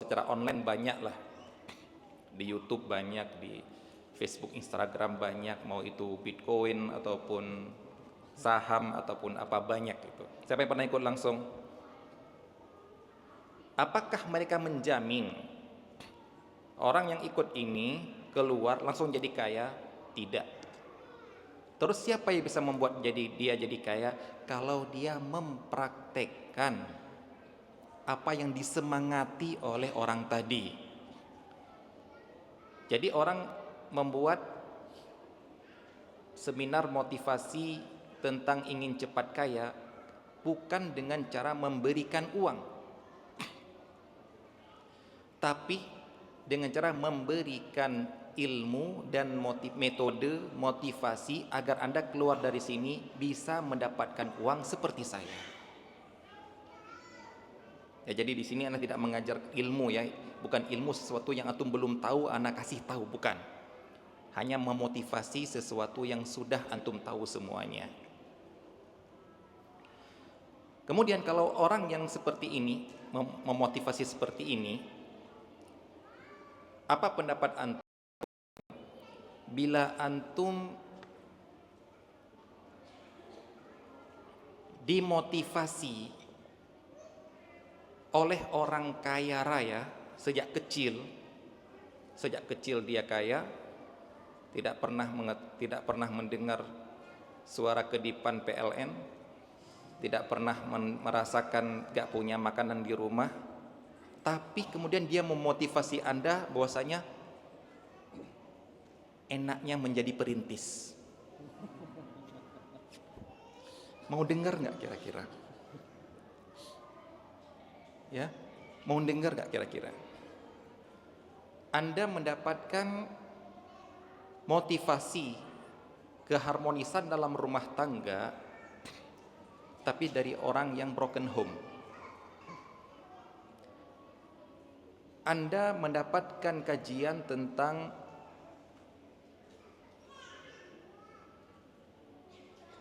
secara online banyak lah, di YouTube banyak, di Facebook, Instagram banyak, mau itu Bitcoin ataupun saham ataupun apa banyak itu. Siapa yang pernah ikut langsung? Apakah mereka menjamin orang yang ikut ini keluar langsung jadi kaya? Tidak. Terus siapa yang bisa membuat dia jadi kaya? Kalau dia mempraktekkan apa yang disemangati oleh orang tadi. Jadi orang membuat seminar motivasi tentang ingin cepat kaya bukan dengan cara memberikan uang, tapi dengan cara memberikan ilmu dan metode motivasi agar Anda keluar dari sini bisa mendapatkan uang seperti saya. Ya, jadi di sini Anda tidak mengajar ilmu ya, bukan ilmu sesuatu yang antum belum tahu Anda kasih tahu, bukan. Hanya memotivasi sesuatu yang sudah antum tahu semuanya. Kemudian kalau orang yang seperti ini memotivasi seperti ini, apa pendapat antum bila antum dimotivasi oleh orang kaya raya sejak kecil dia kaya, tidak pernah mendengar suara kedipan PLN, tidak pernah merasakan gak punya makanan di rumah, tapi kemudian dia memotivasi Anda bahwasanya enaknya menjadi perintis. Mau dengar nggak kira-kira? Ya, mau dengar nggak kira-kira? Anda mendapatkan motivasi keharmonisan dalam rumah tangga, tapi dari orang yang broken home. Anda mendapatkan kajian tentang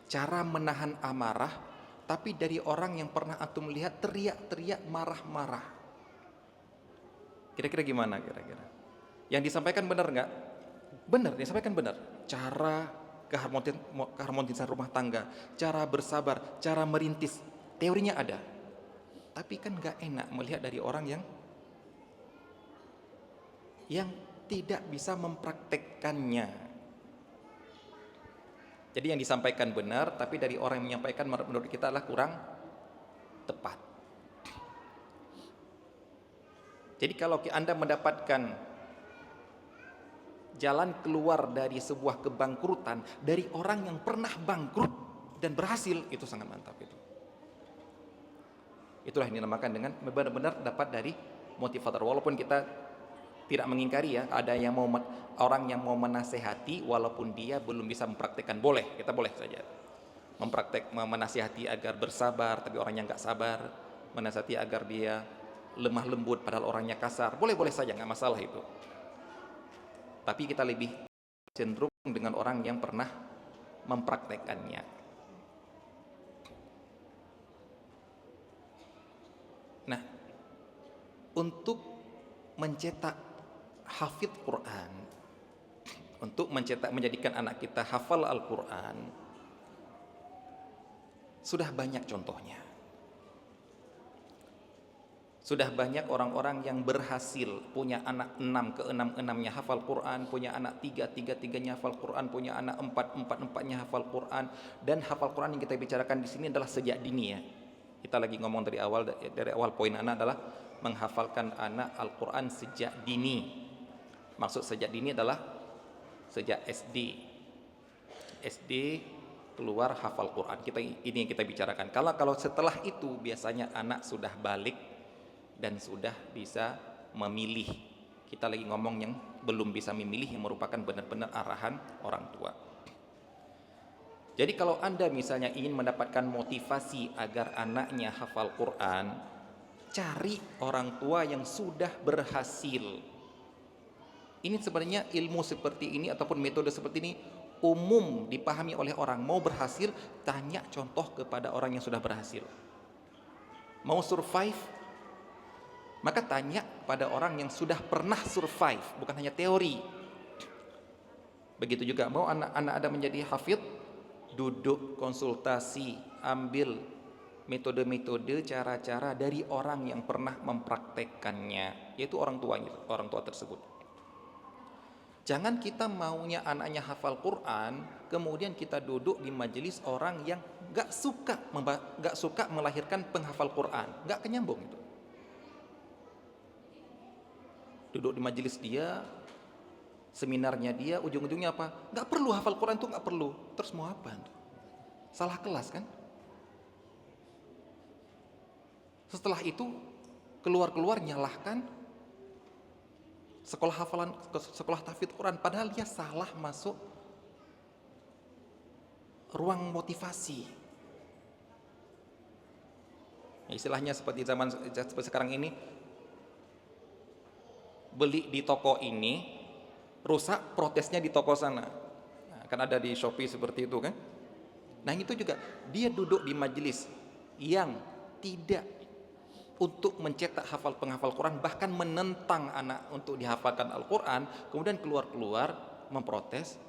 cara menahan amarah, tapi dari orang yang pernah antum lihat teriak-teriak marah-marah. Kira-kira gimana kira-kira? Yang disampaikan benar nggak? Benar, disampaikan benar. Cara keharmonisan rumah tangga, cara bersabar, cara merintis, teorinya ada. Tapi kan nggak enak melihat dari orang yang tidak bisa mempraktekkannya. Jadi yang disampaikan benar, tapi dari orang yang menyampaikan menurut kita adalah kurang tepat. Jadi kalau Anda mendapatkan jalan keluar dari sebuah kebangkrutan dari orang yang pernah bangkrut dan berhasil, itu sangat mantap itu. Itulah yang dinamakan dengan benar-benar dapat dari motivator. Walaupun kita tidak mengingkari ya, ada yang orang yang mau menasehati walaupun dia belum bisa mempraktekkan, boleh, kita boleh saja menasihati agar bersabar, tapi orangnya nggak sabar, menasihati agar dia lemah lembut padahal orangnya kasar, boleh saja, nggak masalah itu. Tapi kita lebih cenderung dengan orang yang pernah mempraktekkannya. Nah, untuk mencetak hafid Quran, untuk menjadikan anak kita hafal Al-Quran, sudah banyak contohnya. Sudah banyak orang-orang yang berhasil, punya anak 6 ke 6-6-nya hafal Quran, punya anak 3 3-3-nya hafal Quran, punya anak 4 4-4-nya hafal Quran. Dan hafal Quran yang kita bicarakan di sini adalah sejak dini ya. Kita lagi ngomong dari awal poin anak adalah menghafalkan anak Al-Quran sejak dini. Maksud sejak dini adalah sejak SD keluar hafal Quran. Ini yang kita bicarakan. Kalau setelah itu biasanya anak sudah balik dan sudah bisa memilih. Kita lagi ngomong yang belum bisa memilih, yang merupakan benar-benar arahan orang tua. Jadi kalau Anda misalnya ingin mendapatkan motivasi agar anaknya hafal Quran, cari orang tua yang sudah berhasil. Ini sebenarnya ilmu seperti ini ataupun metode seperti ini umum dipahami oleh orang. Mau berhasil, tanya contoh kepada orang yang sudah berhasil. Mau survive, Maka tanya pada orang yang sudah pernah survive, bukan hanya teori. Begitu juga mau anak-anak Anda menjadi hafidh, duduk konsultasi, ambil metode-metode, cara-cara dari orang yang pernah mempraktekkannya, yaitu orang tua tersebut. Jangan kita maunya anaknya hafal Quran, kemudian kita duduk di majelis orang yang gak suka melahirkan penghafal Quran, gak kenyambung itu. Duduk di majelis dia, seminarnya dia, ujung-ujungnya apa? Gak perlu hafal Quran tuh, gak perlu. Terus mau apa? Salah kelas kan? Setelah itu keluar nyalahkan sekolah tahfidz Quran, padahal dia salah masuk ruang motivasi. Istilahnya seperti seperti sekarang ini, beli di toko ini rusak, protesnya di toko sana. Nah, kan ada di Shopee seperti itu kan. Nah itu juga dia duduk di majelis yang tidak untuk mencetak penghafal Quran, bahkan menentang anak untuk dihafalkan Al-Quran, kemudian keluar memprotes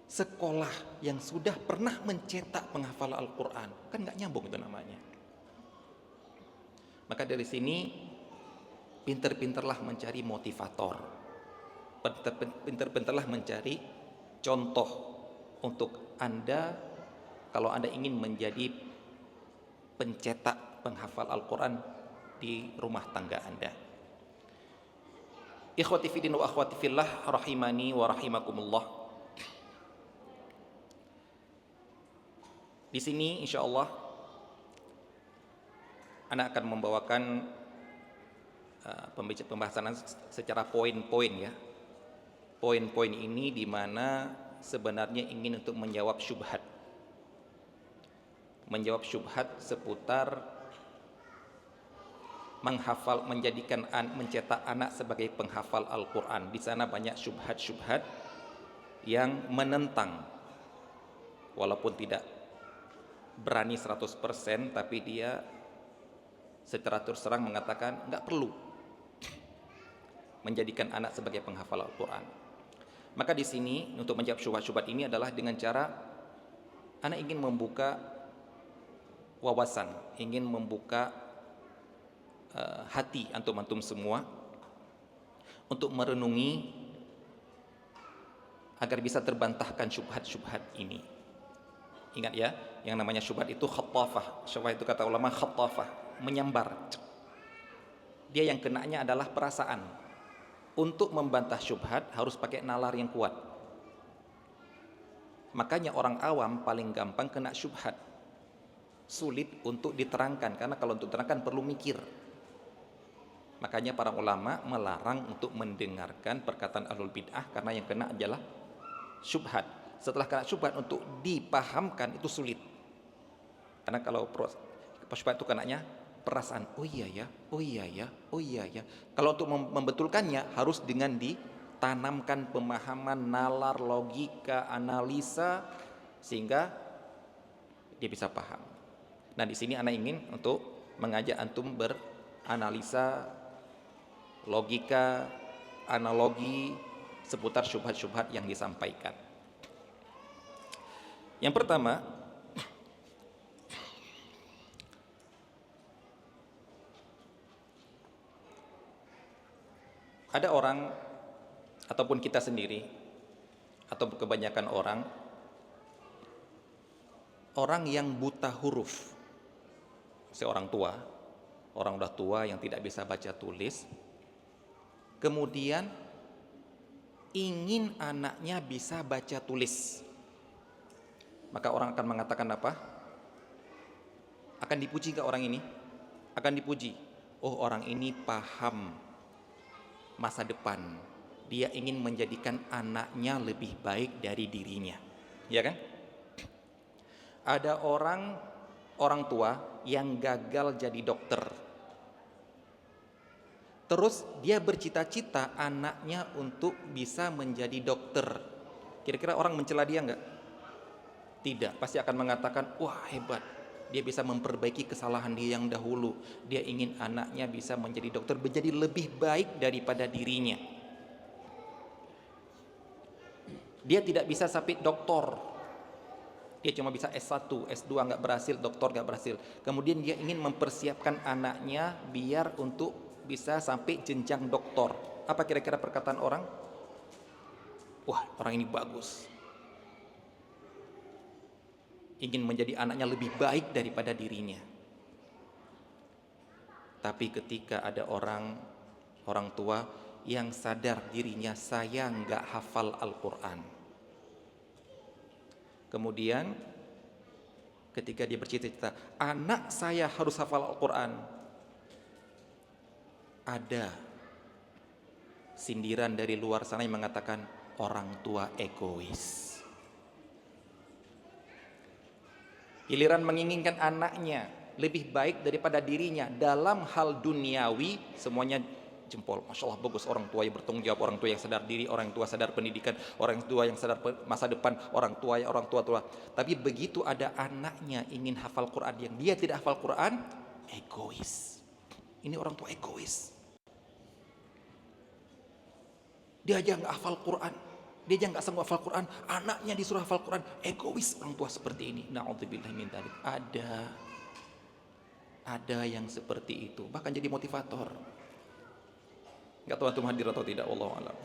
sekolah yang sudah pernah mencetak penghafal Al-Quran. Kan gak nyambung itu namanya. Maka dari sini pinter-pinterlah mencari motivator, pinter-pinterlah mencari contoh untuk Anda kalau Anda ingin menjadi pencetak penghafal Al-Quran di rumah tangga Anda. Ikhwati fiddin wa akhwati fillah, rahimani wa rahimakumullah. Di sini insyaallah Anda akan membawakan pembahasan secara poin-poin ya. Poin-poin ini di mana sebenarnya ingin untuk menjawab syubhat seputar mencetak anak sebagai penghafal Al-Quran. Di sana banyak syubhat-syubhat yang menentang, walaupun tidak berani 100%, tapi dia secara terus terang mengatakan nggak perlu menjadikan anak sebagai penghafal Al-Quran. Maka di sini untuk menjawab syubhat-syubhat ini adalah dengan cara anak ingin membuka wawasan, ingin membuka hati antum semua untuk merenungi agar bisa terbantahkan syubhat-syubhat ini. Ingat ya, yang namanya syubhat itu khattafah. Syubhat itu kata ulama khattafah, menyambar. Dia yang kenanya adalah perasaan. Untuk membantah syubhat harus pakai nalar yang kuat. Makanya orang awam paling gampang kena syubhat. Sulit untuk diterangkan, karena kalau untuk diterangkan perlu mikir. Makanya para ulama melarang untuk mendengarkan perkataan ahlul bid'ah, karena yang kena adalah syubhat. Setelah kena syubhat, untuk dipahamkan itu sulit. Karena kalau syubhat itu kenanya perasaan, oh iya ya. Kalau untuk membetulkannya harus dengan ditanamkan pemahaman, nalar, logika, analisa, sehingga dia bisa paham. Nah di sini anak ingin untuk mengajak antum beranalisa, logika, analogi seputar syubhat-syubhat yang disampaikan. Yang pertama, ada orang ataupun kita sendiri atau kebanyakan orang yang buta huruf. Seorang tua, orang udah tua yang tidak bisa baca tulis, kemudian ingin anaknya bisa baca tulis. Maka orang akan mengatakan apa? Akan dipuji ke orang ini? Akan dipuji. Oh, orang ini paham masa depan. Dia ingin menjadikan anaknya lebih baik dari dirinya. Ya kan? Ada orang tua yang gagal jadi dokter. Terus dia bercita-cita anaknya untuk bisa menjadi dokter. Kira-kira orang mencela dia enggak? Tidak, pasti akan mengatakan, wah hebat, Dia bisa memperbaiki kesalahan dia yang dahulu. Dia ingin anaknya bisa menjadi dokter, menjadi lebih baik daripada dirinya. Dia tidak bisa sampai doktor. Dia cuma bisa S1, S2 nggak berhasil, doktor nggak berhasil. Kemudian dia ingin mempersiapkan anaknya biar untuk bisa sampai jenjang doktor. Apa kira-kira perkataan orang? Wah, orang ini bagus. Ingin menjadi anaknya lebih baik daripada dirinya. Tapi ketika ada orang tua yang sadar dirinya saya nggak hafal Al-Quran, kemudian ketika dia bercita-cita anak saya harus hafal Al-Quran, ada sindiran dari luar sana yang mengatakan orang tua egois. Giliran menginginkan anaknya lebih baik daripada dirinya dalam hal duniawi, semuanya jempol. Masya Allah bagus, orang tua yang bertanggung jawab, orang tua yang sadar diri, orang tua sadar pendidikan, orang tua yang sadar masa depan, orang tua. Tapi begitu ada anaknya ingin hafal Quran yang dia tidak hafal Quran, egois. Ini orang tua egois. Dia aja nggak hafal Quran, dia aja nggak sanggup hafal Quran, anaknya disuruh hafal Quran, egois orang tua seperti ini. Na'udzubillah min dzalik. Ada yang seperti itu, bahkan jadi motivator. Nggak tahu antum hadir atau tidak, wallahu a'lam.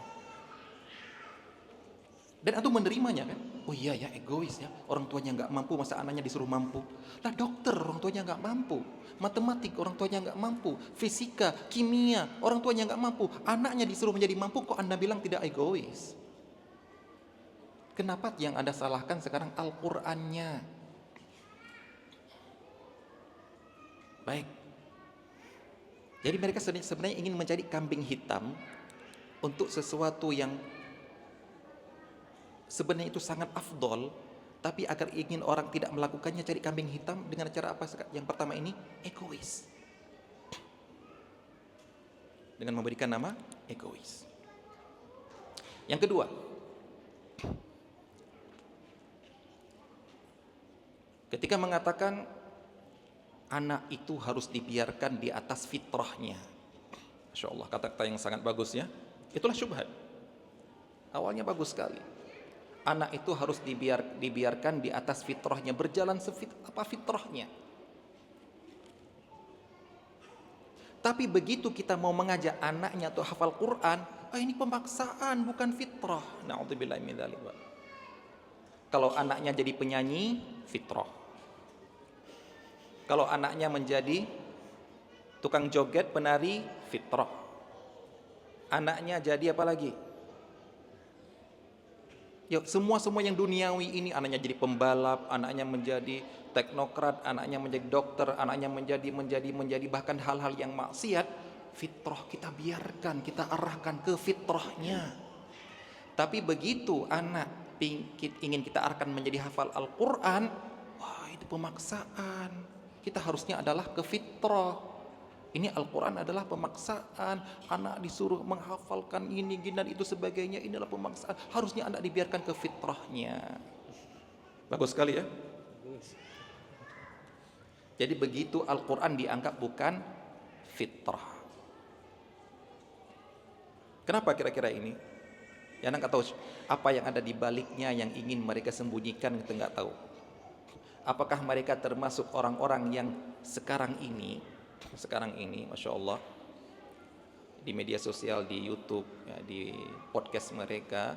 Dan antum menerimanya kan? Oh iya ya, egois ya, orang tuanya nggak mampu, masa anaknya disuruh mampu. Lah dokter orang tuanya nggak mampu, matematik orang tuanya nggak mampu, fisika, kimia orang tuanya nggak mampu, anaknya disuruh menjadi mampu, kok anda bilang tidak egois? Kenapa yang anda salahkan sekarang Al-Qur'annya? Baik. Jadi mereka sebenarnya ingin mencari kambing hitam untuk sesuatu yang sebenarnya itu sangat afdol, tapi agar ingin orang tidak melakukannya, cari kambing hitam dengan cara apa? Yang pertama ini egois, dengan memberikan nama egois. Yang kedua, ketika mengatakan anak itu harus dibiarkan di atas fitrahnya, Masya Allah, kata-kata yang sangat bagus ya. Itulah syubhat. Awalnya bagus sekali. Anak itu harus dibiarkan di atas fitrahnya, berjalan fitrahnya. Tapi begitu kita mau mengajak anaknya untuk hafal Quran, ini pemaksaan, bukan fitrah. Na'udzubillahi min dzalik. Kalau anaknya jadi penyanyi, fitrah. Kalau anaknya menjadi tukang joget, penari, fitrah. Anaknya jadi apa lagi? Ya, semua yang duniawi ini, anaknya jadi pembalap, anaknya menjadi teknokrat, anaknya menjadi dokter, anaknya menjadi bahkan hal-hal yang maksiat, fitrah kita biarkan, kita arahkan ke fitrahnya. Tapi begitu anak ingin kita arahkan menjadi hafal Al-Quran, wah itu pemaksaan. Kita harusnya adalah ke fitrah. Ini Al-Quran adalah pemaksaan. Anak disuruh menghafalkan ini, dan itu sebagainya. Inilah pemaksaan. Harusnya anak dibiarkan ke fitrahnya. Bagus sekali ya. Jadi begitu Al-Quran dianggap bukan fitrah. Kenapa kira-kira ini? Ya anak nggak tahu apa yang ada di baliknya yang ingin mereka sembunyikan, kita nggak tahu. Apakah mereka termasuk orang-orang yang sekarang ini, Masya Allah, di media sosial, di YouTube, ya, di podcast mereka,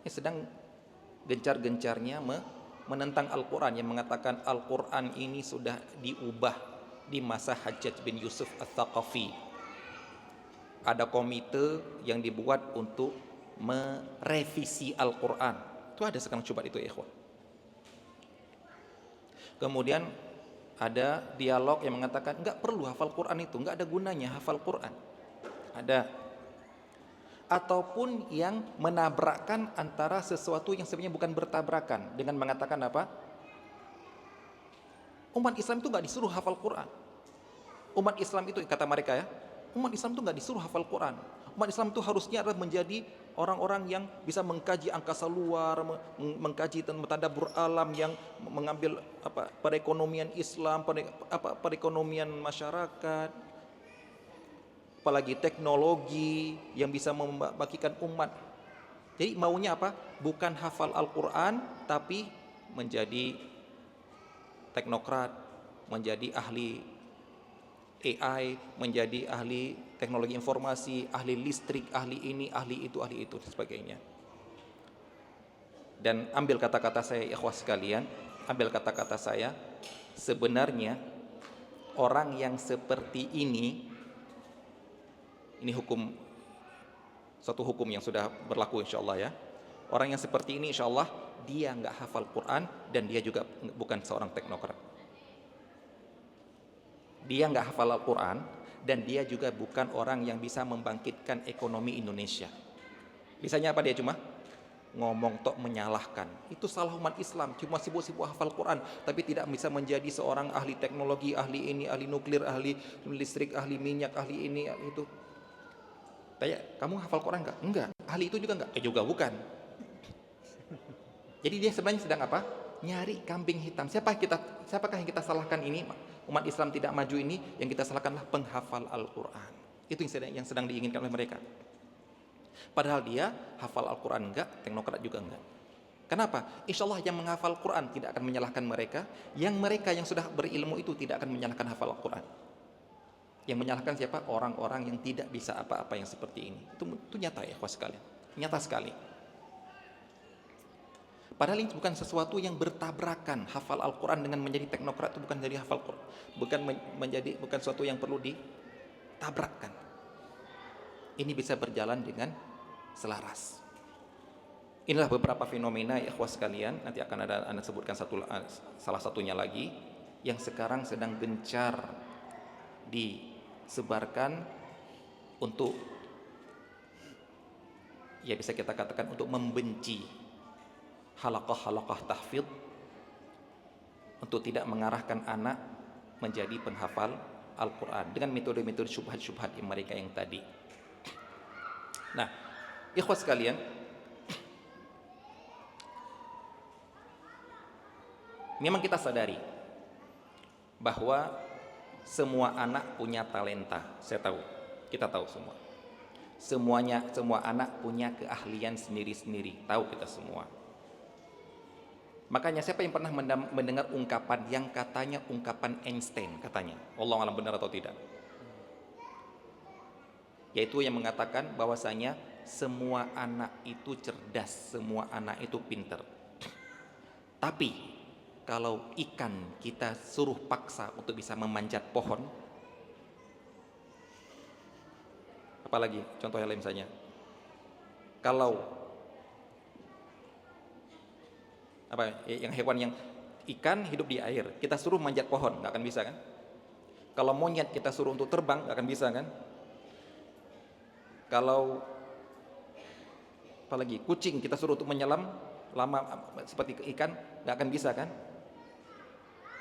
sedang gencar-gencarnya menentang Al-Quran, yang mengatakan Al-Quran ini sudah diubah di masa Hajjaj bin Yusuf Ats-Tsaqafi. Ada komite yang dibuat untuk merevisi Al-Quran. Itu ada sekarang, coba itu ya ikhwan. Kemudian ada dialog yang mengatakan nggak perlu hafal Quran, itu nggak ada gunanya hafal Quran. Ada. Ataupun yang menabrakkan antara sesuatu yang sebenarnya bukan bertabrakan, dengan mengatakan apa? Umat Islam itu nggak disuruh hafal Quran. Umat Islam itu, kata mereka ya, umat Islam itu nggak disuruh hafal Quran. Umat Islam itu harusnya adalah menjadi orang-orang yang bisa mengkaji angkasa luar, mengkaji dan mentadabbur alam, yang mengambil perekonomian Islam, perekonomian masyarakat, apalagi teknologi yang bisa membagikan umat. Jadi maunya apa? Bukan hafal Al-Quran, tapi menjadi teknokrat, menjadi ahli AI, menjadi ahli teknologi informasi, ahli listrik, ahli ini, ahli itu, dan sebagainya. Dan ambil kata-kata saya, ikhwah sekalian, ambil kata-kata saya, sebenarnya orang yang seperti ini hukum, suatu hukum yang sudah berlaku insyaallah ya. Orang yang seperti ini insyaallah dia nggak hafal Quran dan dia juga bukan seorang teknokrat. Dia nggak hafal Al-Quran dan dia juga bukan orang yang bisa membangkitkan ekonomi Indonesia. Bisanya apa dia? Cuma ngomong tok, menyalahkan. Itu salah umat Islam, cuma sibuk-sibuk hafal Quran tapi tidak bisa menjadi seorang ahli teknologi, ahli ini, ahli nuklir, ahli listrik, ahli minyak, ahli ini, ahli itu. Tanya, kamu hafal Quran enggak? Enggak. Ahli itu juga enggak? Juga bukan. Jadi dia sebenarnya sedang apa? Nyari kambing hitam. Siapakah yang kita salahkan ini? Umat Islam tidak maju ini, yang kita salahkanlah penghafal Al-Quran. Itu yang sedang diinginkan oleh mereka. Padahal dia hafal Al-Quran enggak, teknokrat juga enggak. Kenapa? Insya Allah yang menghafal Quran tidak akan menyalahkan mereka. Mereka yang sudah berilmu itu tidak akan menyalahkan hafal Al-Quran. Yang menyalahkan siapa? Orang-orang yang tidak bisa apa-apa yang seperti ini. Itu nyata ya, ikhwah sekalian. Nyata sekali. Padahal ini bukan sesuatu yang bertabrakan. Hafal Al-Quran dengan menjadi teknokrat itu bukan jadi hafal Quran. Bukan sesuatu yang perlu ditabrakkan. Ini bisa berjalan dengan selaras. Inilah beberapa fenomena ya ikhwah sekalian. Nanti akan ada Anda sebutkan salah satunya lagi yang sekarang sedang gencar disebarkan untuk, ya bisa kita katakan, untuk membenci halaqah tahfidz, untuk tidak mengarahkan anak menjadi penghafal Al-Quran dengan metode-metode syubhat-syubhat mereka yang tadi. Nah, ikhwah sekalian, memang kita sadari bahwa semua anak punya talenta. Saya tahu, kita tahu semua. Semua anak punya keahlian sendiri-sendiri. Tahu kita semua. Makanya siapa yang pernah mendengar ungkapan yang katanya ungkapan Einstein katanya, Allah alam benar atau tidak, yaitu yang mengatakan bahwasanya semua anak itu cerdas, semua anak itu pinter. Tapi kalau ikan kita suruh paksa untuk bisa memanjat pohon, apalagi contohnya lain misalnya, kalau yang hewan yang ikan hidup di air, kita suruh manjat pohon, nggak akan bisa kan? Kalau monyet kita suruh untuk terbang, nggak akan bisa kan? Kalau apalagi kucing kita suruh untuk menyelam lama seperti ikan, nggak akan bisa kan?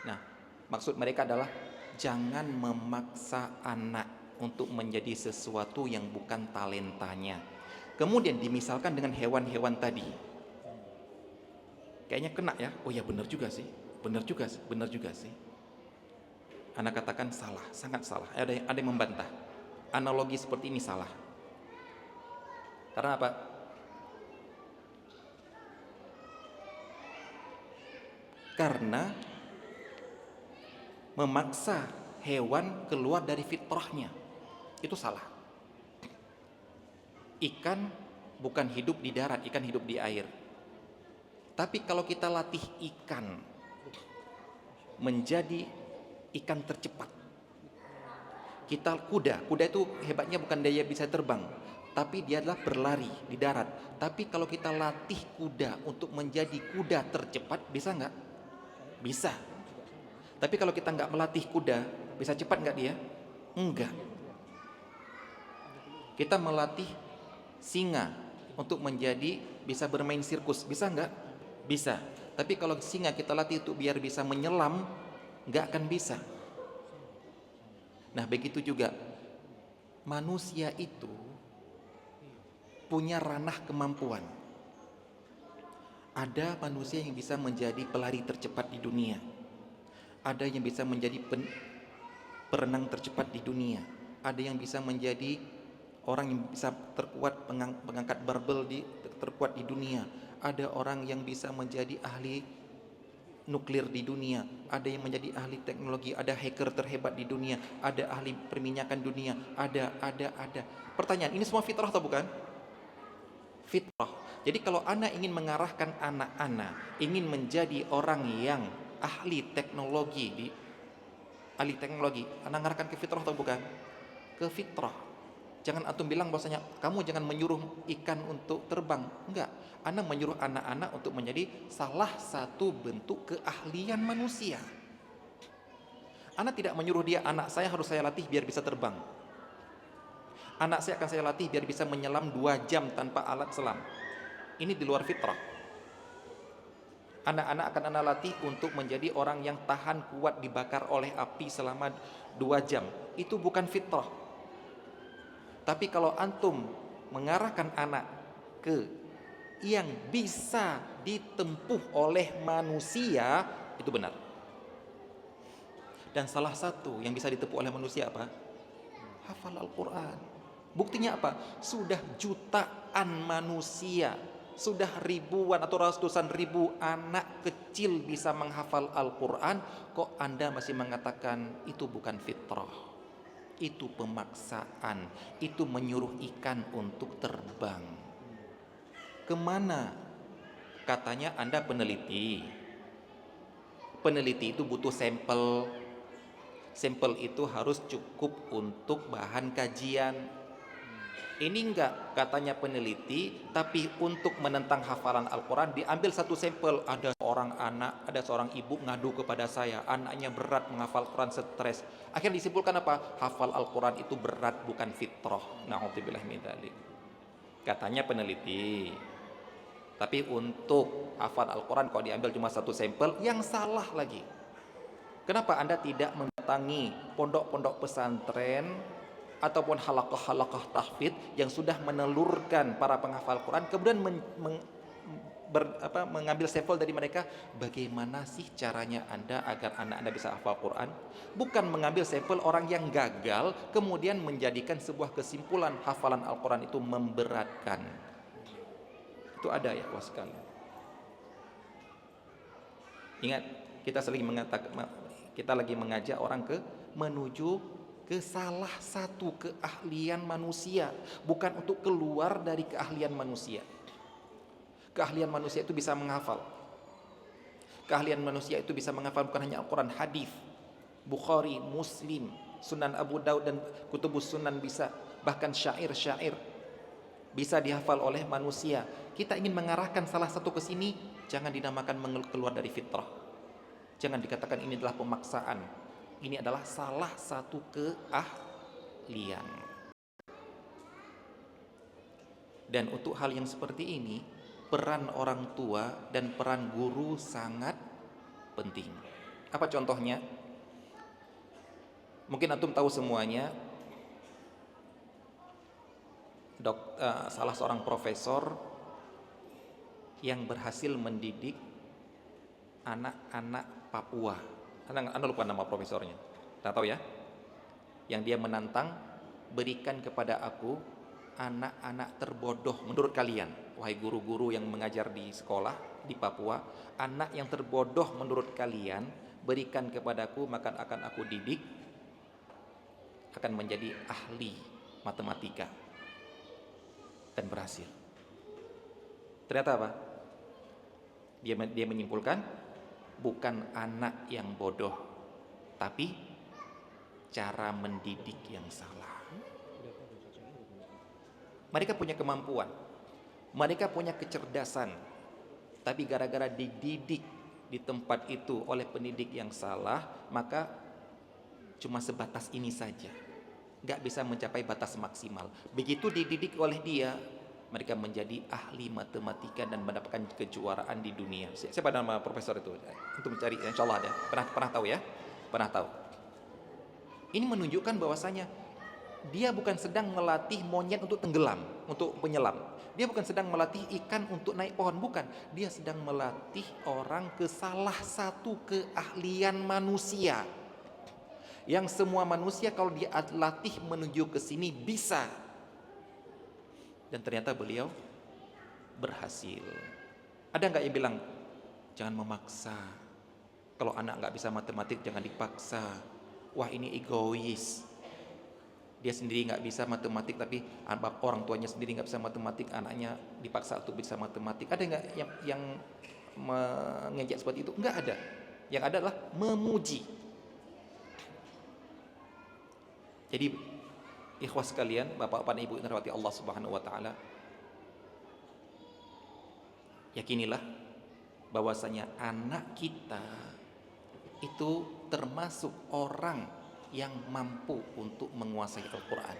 Nah, maksud mereka adalah jangan memaksa anak untuk menjadi sesuatu yang bukan talentanya. Kemudian dimisalkan dengan hewan-hewan tadi. Kayaknya kena ya, oh ya benar juga sih. Anak katakan salah, sangat salah. Ada yang membantah. Analogi seperti ini salah. Karena apa? Karena memaksa hewan keluar dari fitrahnya itu salah. Ikan bukan hidup di darat, ikan hidup di air. Tapi kalau kita latih ikan menjadi ikan tercepat, kuda itu hebatnya bukan dia bisa terbang, tapi dia adalah berlari di darat. Tapi kalau kita latih kuda untuk menjadi kuda tercepat, bisa nggak? Bisa. Tapi kalau kita nggak melatih kuda, bisa cepat nggak dia? Enggak. Kita melatih singa untuk menjadi bisa bermain sirkus, bisa nggak? Bisa. Tapi kalau singa kita latih itu biar bisa menyelam, nggak akan bisa. Nah begitu juga manusia itu punya ranah kemampuan. Ada manusia yang bisa menjadi pelari tercepat di dunia. Ada yang bisa menjadi perenang tercepat di dunia. Ada yang bisa menjadi orang yang bisa terkuat pengangkat barbel terkuat di dunia. Ada orang yang bisa menjadi ahli nuklir di dunia. Ada yang menjadi ahli teknologi. Ada hacker terhebat di dunia. Ada ahli perminyakan dunia. Ada. Pertanyaan, ini semua fitrah atau bukan? Fitrah. Jadi kalau anak ingin mengarahkan anak-anak, ingin menjadi orang yang ahli teknologi, anak ngarahkan ke fitrah atau bukan? Ke fitrah. Jangan antum bilang bahwasanya kamu jangan menyuruh ikan untuk terbang. Enggak. Anak menyuruh anak-anak untuk menjadi salah satu bentuk keahlian manusia. Anak tidak menyuruh dia, anak saya harus saya latih biar bisa terbang. Anak saya akan saya latih biar bisa menyelam 2 jam tanpa alat selam. Ini di luar fitrah. Anak-anak akan anak latih untuk menjadi orang yang tahan kuat dibakar oleh api selama 2 jam. Itu bukan fitrah. Tapi kalau antum mengarahkan anak ke yang bisa ditempuh oleh manusia, itu benar. Dan salah satu yang bisa ditempuh oleh manusia apa? Hafal Al-Quran. Buktinya apa? Sudah jutaan manusia, sudah ribuan atau ratusan ribu anak kecil bisa menghafal Al-Quran. Kok Anda masih mengatakan itu bukan fitrah? Itu pemaksaan, itu menyuruh ikan untuk terbang. Kemana? Katanya Anda peneliti. Peneliti itu butuh sampel. Sampel itu harus cukup untuk bahan kajian. Ini enggak, katanya peneliti, tapi untuk menentang hafalan Al-Quran diambil satu sampel. Ada seorang anak, ada seorang ibu ngadu kepada saya, anaknya berat menghafal Quran, stres. Akhirnya disimpulkan apa? Hafal Al-Quran itu berat, bukan fitrah. Na'udzubillah min dzalik. Katanya peneliti. Tapi untuk hafal Al-Quran kalau diambil cuma satu sampel, yang salah lagi. Kenapa Anda tidak mendatangi pondok-pondok pesantren ataupun halaqah-halaqah tahfidz yang sudah menelurkan para penghafal Quran, kemudian mengambil sampel dari mereka, bagaimana sih caranya Anda agar anak Anda bisa hafal Quran? Bukan mengambil sampel orang yang gagal kemudian menjadikan sebuah kesimpulan hafalan Al-Quran itu memberatkan. Itu ada ya Allah sekalian. Ingat, kita lagi mengajak orang menuju ke salah satu keahlian manusia, bukan untuk keluar dari keahlian manusia. Keahlian manusia itu bisa menghafal. Keahlian manusia itu bisa menghafal bukan hanya Al-Quran, hadis, Bukhari, Muslim, Sunan Abu Daud dan Kutubus Sunan bisa, bahkan syair-syair bisa dihafal oleh manusia. Kita ingin mengarahkan salah satu ke sini, jangan dinamakan keluar dari fitrah. Jangan dikatakan ini adalah pemaksaan. Ini adalah salah satu keahlian. Dan untuk hal yang seperti ini, peran orang tua dan peran guru sangat penting. Apa contohnya? Mungkin antum tahu semuanya. Salah seorang profesor yang berhasil mendidik anak-anak Papua. Anda lupa nama profesornya, tak tahu ya? Yang dia menantang, berikan kepada aku anak-anak terbodoh menurut kalian, wahai guru-guru yang mengajar di sekolah di Papua, anak yang terbodoh menurut kalian, berikan kepadaku, maka akan aku didik, akan menjadi ahli matematika. Dan berhasil. Ternyata apa? Dia menyimpulkan, bukan anak yang bodoh, tapi cara mendidik yang salah. Mereka punya kemampuan, mereka punya kecerdasan, tapi gara-gara dididik di tempat itu oleh pendidik yang salah, maka cuma sebatas ini saja, gak bisa mencapai batas maksimal. Begitu dididik oleh dia, mereka menjadi ahli matematika dan mendapatkan kejuaraan di dunia. Siapa nama profesor itu? Untuk mencari, insya Allah ada. Pernah tahu ya? Pernah tahu. Ini menunjukkan bahwasanya Dia bukan sedang melatih monyet untuk tenggelam, untuk penyelam. Dia bukan sedang melatih ikan untuk naik pohon, bukan. Dia sedang melatih orang ke salah satu keahlian manusia. Yang semua manusia kalau dia latih menuju ke sini bisa. Dan ternyata beliau berhasil. Ada nggak yang bilang, jangan memaksa. Kalau anak nggak bisa matematik jangan dipaksa. Wah ini egois. Dia sendiri nggak bisa matematik tapi orang tuanya sendiri nggak bisa matematik, anaknya dipaksa untuk bisa matematik. Ada nggak yang mengejek seperti itu? Nggak ada. Yang ada adalah memuji. Jadi ikhwas sekalian, bapak-bapak dan ibu yang dirahmati Allah Subhanahu wa taala, yakinilah bahwasanya anak kita itu termasuk orang yang mampu untuk menguasai Al-Quran.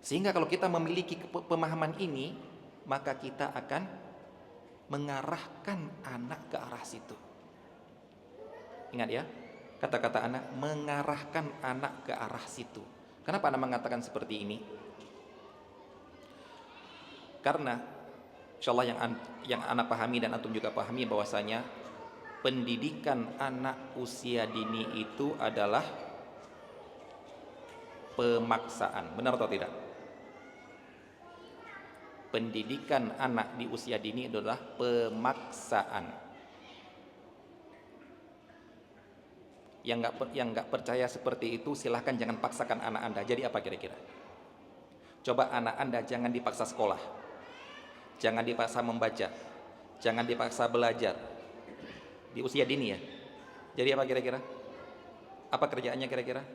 Sehingga kalau kita memiliki pemahaman ini, maka kita akan mengarahkan anak ke arah situ. Ingat ya, kata-kata anak, mengarahkan anak ke arah situ. Kenapa anak mengatakan seperti ini? Karena insyaallah yang anak pahami dan antum juga pahami bahwasanya pendidikan anak usia dini itu adalah pemaksaan. Benar atau tidak? Pendidikan anak di usia dini adalah pemaksaan. Yang nggak percaya seperti itu silahkan jangan paksakan anak Anda. Jadi apa kira-kira? Coba anak Anda jangan dipaksa sekolah, jangan dipaksa membaca, jangan dipaksa belajar di usia dini ya. Jadi apa kira-kira? Apa kerjaannya kira-kira?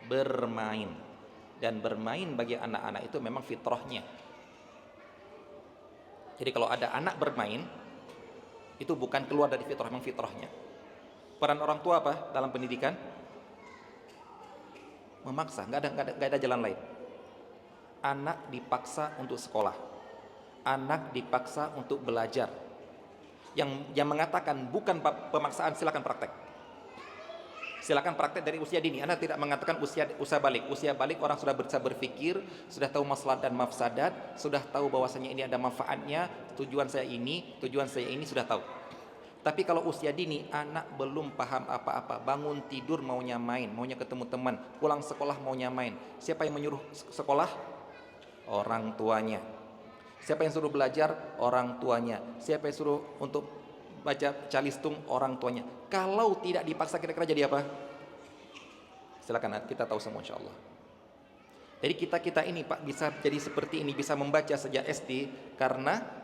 Bermain. Dan bermain bagi anak-anak itu memang fitrahnya. Jadi kalau ada anak bermain, itu bukan keluar dari fitrah, memang fitrahnya. Peran orang tua apa dalam pendidikan? Memaksa, nggak ada jalan lain. Anak dipaksa untuk sekolah, anak dipaksa untuk belajar. Yang mengatakan bukan pemaksaan, silakan praktek. Silakan praktek dari usia dini. Anda tidak mengatakan usia balik. Usia balik orang sudah bisa berpikir, sudah tahu maslahat dan mafsadat, sudah tahu bahwasanya ini ada manfaatnya, tujuan saya ini sudah tahu. Tapi kalau usia dini, anak belum paham apa-apa, bangun tidur maunya main, maunya ketemu teman, pulang sekolah maunya main. Siapa yang menyuruh sekolah? Orang tuanya. Siapa yang suruh belajar? Orang tuanya. Siapa yang suruh untuk baca calistung? Orang tuanya. Kalau tidak dipaksa kira-kira jadi apa? Silakan, kita tahu semua insyaallah. Jadi kita ini Pak bisa jadi seperti ini, bisa membaca sejak SD karena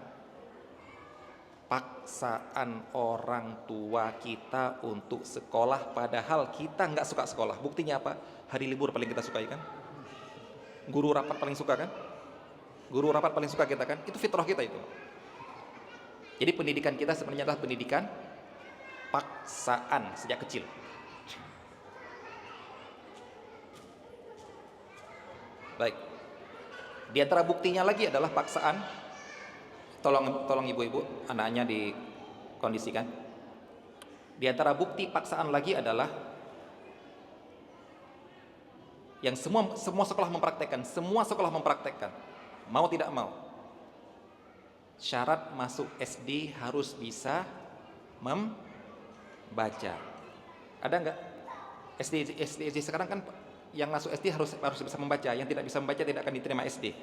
paksaan orang tua kita untuk sekolah, padahal kita nggak suka sekolah. Buktinya apa? Hari libur paling kita sukai kan? Guru rapat paling suka kan? Guru rapat paling suka kita kan? Itu fitrah kita itu. Jadi pendidikan kita sebenarnya adalah pendidikan paksaan sejak kecil. Baik. Di antara buktinya lagi adalah paksaan. Tolong ibu-ibu, anaknya dikondisikan. Di antara bukti paksaan lagi adalah yang semua sekolah mempraktekkan. Mau tidak mau, syarat masuk SD harus bisa membaca. Ada enggak? SD sekarang kan yang masuk SD harus bisa membaca. Yang tidak bisa membaca tidak akan diterima SD.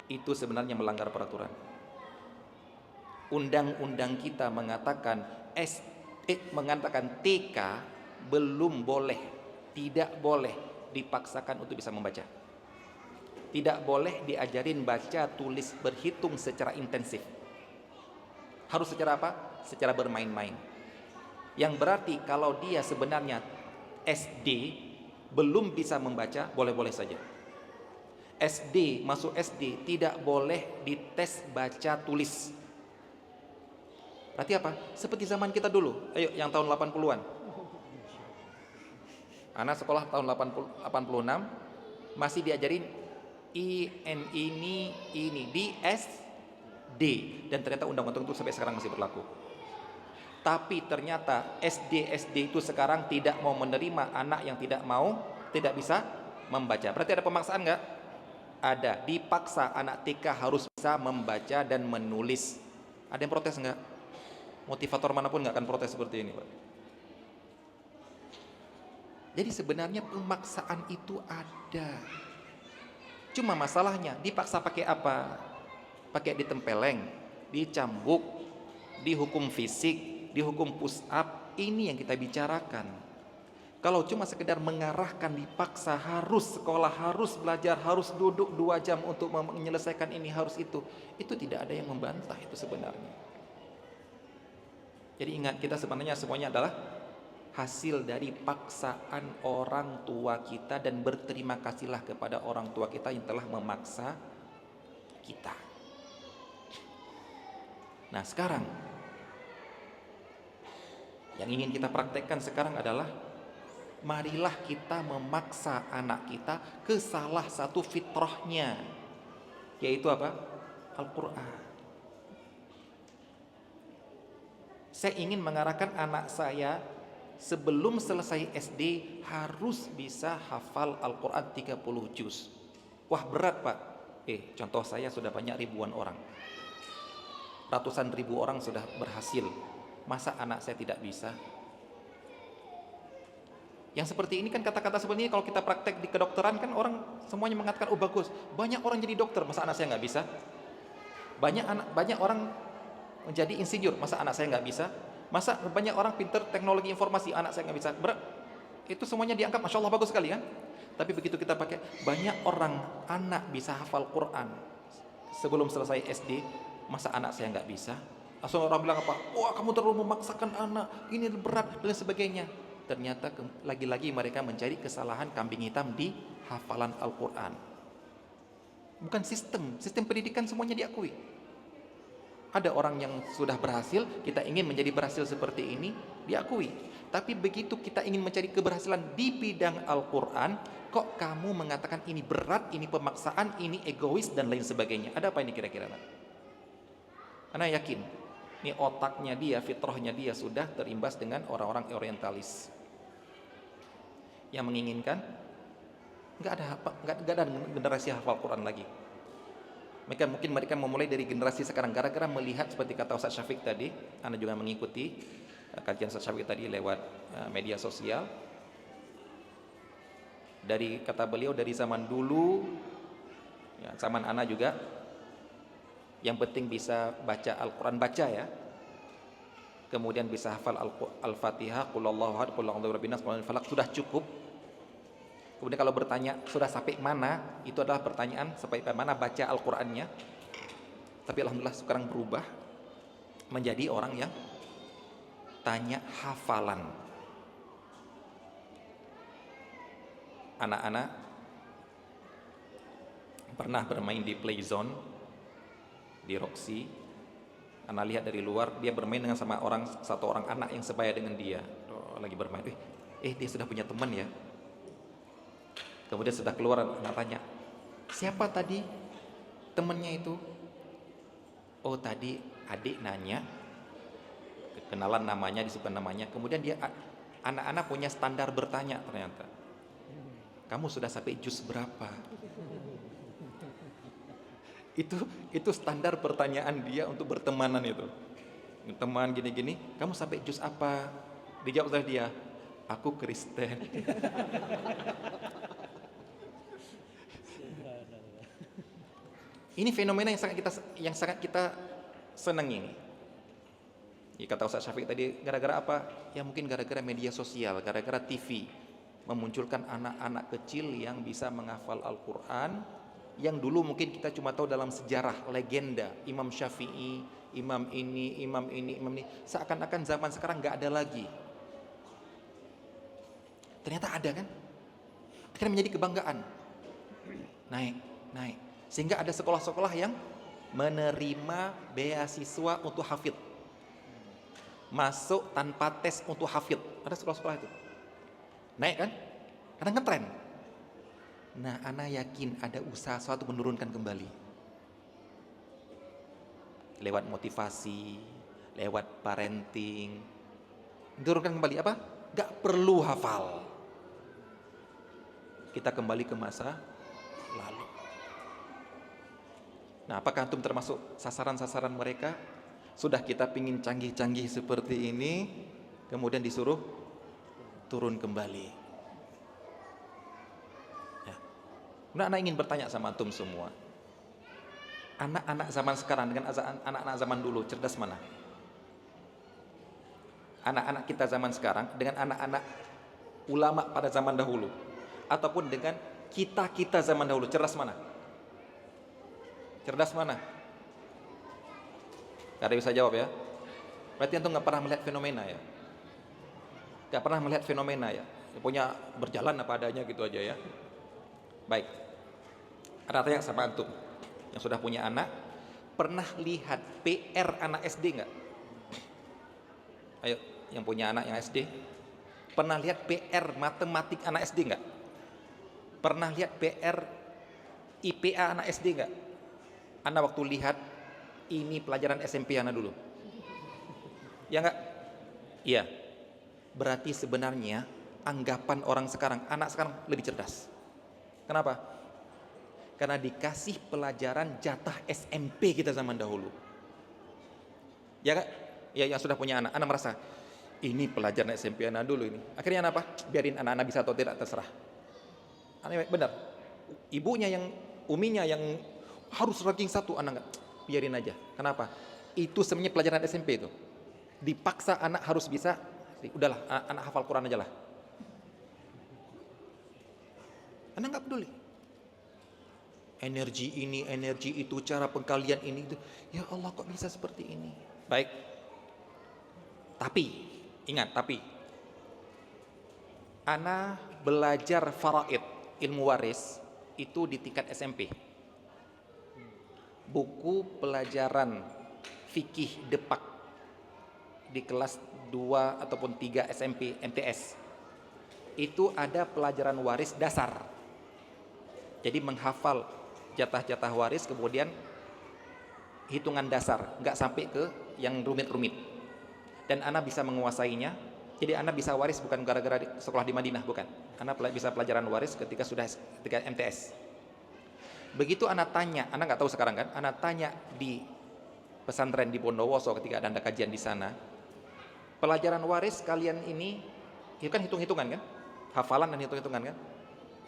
Itu sebenarnya melanggar peraturan. Undang-undang kita mengatakan TK belum boleh, tidak boleh dipaksakan untuk bisa membaca. Tidak boleh diajarin baca, tulis, berhitung secara intensif. Harus secara apa? Secara bermain-main. Yang berarti kalau dia sebenarnya SD belum bisa membaca, boleh-boleh saja. Masuk SD tidak boleh dites baca tulis. Berarti apa? Seperti zaman kita dulu. Ayo yang tahun 80-an. Anak sekolah tahun 86 masih diajarin ini di SD, dan ternyata undang-undang itu sampai sekarang masih berlaku. Tapi ternyata SD itu sekarang tidak mau menerima anak yang tidak mau tidak bisa membaca. Berarti ada pemaksaan nggak? Ada. Dipaksa anak TK harus bisa membaca dan menulis. Ada yang protes nggak? Motivator manapun nggak akan protes seperti ini, Pak. Jadi sebenarnya pemaksaan itu ada. Cuma masalahnya dipaksa pakai apa? Pakai ditempeleng, dicambuk, dihukum fisik, dihukum push up. Ini yang kita bicarakan. Kalau cuma sekedar mengarahkan, dipaksa harus sekolah, harus belajar, harus duduk 2 jam untuk menyelesaikan ini, harus itu tidak ada yang membantah itu sebenarnya. Jadi ingat, kita sebenarnya semuanya adalah hasil dari paksaan orang tua kita, dan berterima kasihlah kepada orang tua kita yang telah memaksa kita. Nah sekarang yang ingin kita praktekkan sekarang adalah marilah kita memaksa anak kita ke salah satu fitrahnya, yaitu apa? Al-Quran. Saya ingin mengarahkan anak saya sebelum selesai SD harus bisa hafal Al-Quran 30 juz. Wah berat Pak. Contoh saya sudah banyak ribuan orang, ratusan ribu orang sudah berhasil. Masa anak saya tidak bisa? Yang seperti ini kan, kata-kata seperti ini kalau kita praktek di kedokteran kan orang semuanya mengatakan, oh bagus, banyak orang jadi dokter, masa anak saya nggak bisa? Banyak orang menjadi insinyur, masa anak saya nggak bisa? Masa banyak orang pinter teknologi informasi, anak saya nggak bisa? Itu semuanya dianggap Masya Allah bagus sekali kan? Tapi begitu kita pakai, banyak orang anak bisa hafal Quran sebelum selesai SD, masa anak saya nggak bisa? Langsung orang bilang apa? Wah kamu terlalu memaksakan anak, ini berat dan sebagainya. Ternyata lagi-lagi mereka mencari kesalahan kambing hitam di hafalan Al-Quran. Bukan sistem pendidikan semuanya diakui. Ada orang yang sudah berhasil, kita ingin menjadi berhasil seperti ini, diakui. Tapi begitu kita ingin mencari keberhasilan di bidang Al-Quran, kok kamu mengatakan ini berat, ini pemaksaan, ini egois, dan lain sebagainya. Ada apa ini kira-kira? Karena yakin, ini otaknya dia, fitrahnya dia sudah terimbas dengan orang-orang orientalis yang menginginkan nggak ada generasi hafal Quran lagi. Mungkin mereka memulai dari generasi sekarang gara-gara melihat seperti kata Ustaz Syafiq tadi. Anda juga mengikuti kajian Ustaz Syafiq tadi lewat media sosial. Dari kata beliau, dari zaman dulu ya, zaman Ana juga, yang penting bisa baca Al-Quran, baca ya, kemudian bisa hafal Al-Fatihah, Qul Huwallahu ahad, Qul a'udzu birabbin nas, Qul a'udzu falaq, sudah cukup. Kemudian kalau bertanya sudah sampai mana, itu adalah pertanyaan sampai mana baca Al-Qur'annya. Tapi alhamdulillah sekarang berubah menjadi orang yang tanya hafalan. Anak-anak pernah bermain di Playzone di Roxy. Anak lihat dari luar, dia bermain dengan satu orang anak yang sebaya dengan dia. Lagi bermain. Dia sudah punya teman ya. Kemudian sudah keluar, anak tanya, siapa tadi temannya itu? Oh tadi adik nanya, kenalan namanya, disebutkan namanya. Kemudian dia, anak-anak punya standar bertanya ternyata. Kamu sudah sampai juz berapa? Itu standar pertanyaan dia untuk bertemanan itu. Teman gini-gini, kamu sampai juz apa? Dijawab oleh dia, aku Kristen. Ini fenomena yang sangat kita senangi ini. Ya, kata Ustaz Syafiq tadi, gara-gara apa? Ya mungkin gara-gara media sosial, gara-gara TV memunculkan anak-anak kecil yang bisa menghafal Al-Quran, yang dulu mungkin kita cuma tahu dalam sejarah, legenda, Imam Syafi'i, imam ini, imam ini, imam ini. Seakan-akan zaman sekarang gak ada lagi. Ternyata ada kan? Akhirnya menjadi kebanggaan. Naik. Sehingga ada sekolah-sekolah yang menerima beasiswa untuk hafid, masuk tanpa tes untuk hafid. Ada sekolah-sekolah itu naik kan, karena ngetren. Nah, ana yakin ada usaha suatu menurunkan kembali lewat motivasi, lewat Kita kembali ke masa lalu. Nah, apakah antum termasuk sasaran-sasaran mereka? Sudah kita pingin canggih-canggih seperti ini, kemudian disuruh turun kembali. Ya. Nah, anak ingin bertanya sama antum semua. Anak-anak zaman sekarang dengan anak-anak zaman dulu, cerdas mana? Anak-anak kita zaman sekarang dengan anak-anak ulama pada zaman dahulu, ataupun dengan kita zaman dahulu, cerdas mana? Cerdas mana? Gak ada bisa jawab ya. Berarti antum gak pernah melihat fenomena ya. Gak pernah melihat fenomena ya. Punya berjalan apa adanya gitu aja ya. Baik. Ada tanya sama antum yang sudah punya anak, pernah lihat PR anak SD nggak? Ayo, yang punya anak yang SD, pernah lihat PR matematik anak SD nggak? Pernah lihat PR IPA anak SD nggak? Anak waktu lihat ini pelajaran SMP anak dulu, ya nggak? Iya. Berarti sebenarnya anggapan orang sekarang, anak sekarang lebih cerdas. Kenapa? Karena dikasih pelajaran jatah SMP kita zaman dahulu. Ya kak? Ya yang sudah punya anak merasa ini pelajaran SMP anak dulu ini. Akhirnya apa? Biarin anak-anak bisa atau tidak terserah. Anak benar. Ibunya yang uminya yang harus ranking 1, anak enggak. Biarin aja. Kenapa? Itu sebenarnya pelajaran SMP itu. Dipaksa anak harus bisa. Udahlah, anak hafal Quran aja lah. Anak enggak peduli. Energi ini, energi itu, cara pengkalian ini itu. Ya Allah, kok bisa seperti ini? Baik. Tapi, ingat, ana belajar faraid, ilmu waris itu di tingkat SMP. Buku pelajaran fikih depak di kelas 2 ataupun 3 SMP MTS. Itu ada pelajaran waris dasar. Jadi menghafal jatah-jatah waris, kemudian hitungan dasar, nggak sampai ke yang rumit-rumit. Dan anak bisa menguasainya. Jadi anak bisa waris bukan gara-gara sekolah di Madinah, bukan. Anak bisa pelajaran waris ketika MTS. Begitu anak tanya, anak nggak tahu sekarang kan, anak tanya di pesantren di Bondowoso ketika ada kajian di sana, pelajaran waris kalian ini, itu kan hitung-hitungan kan, hafalan dan hitung-hitungan kan.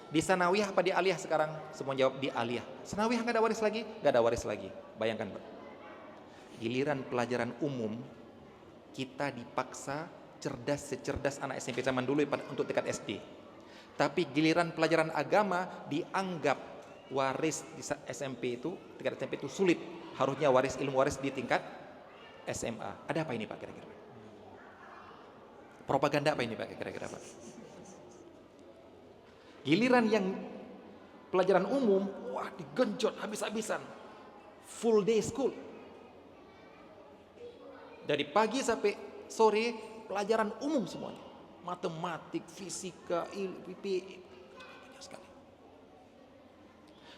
Di sanawiyah apa di aliyah sekarang? Semua jawab di aliyah. Sanawiyah nggak ada waris lagi? Nggak ada waris lagi. Bayangkan Pak. Giliran pelajaran umum, kita dipaksa cerdas secerdas anak SMP zaman dulu untuk tingkat SD. Tapi giliran pelajaran agama dianggap waris di SMP itu, tingkat SMP itu sulit. Harusnya ilmu waris di tingkat SMA. Ada apa ini Pak kira-kira? Propaganda apa ini Pak kira-kira Pak? Giliran yang pelajaran umum, wah digenjot habis-habisan. Full day school. Dari pagi sampai sore pelajaran umum semuanya. Matematik, fisika, IPB, banyak sekali.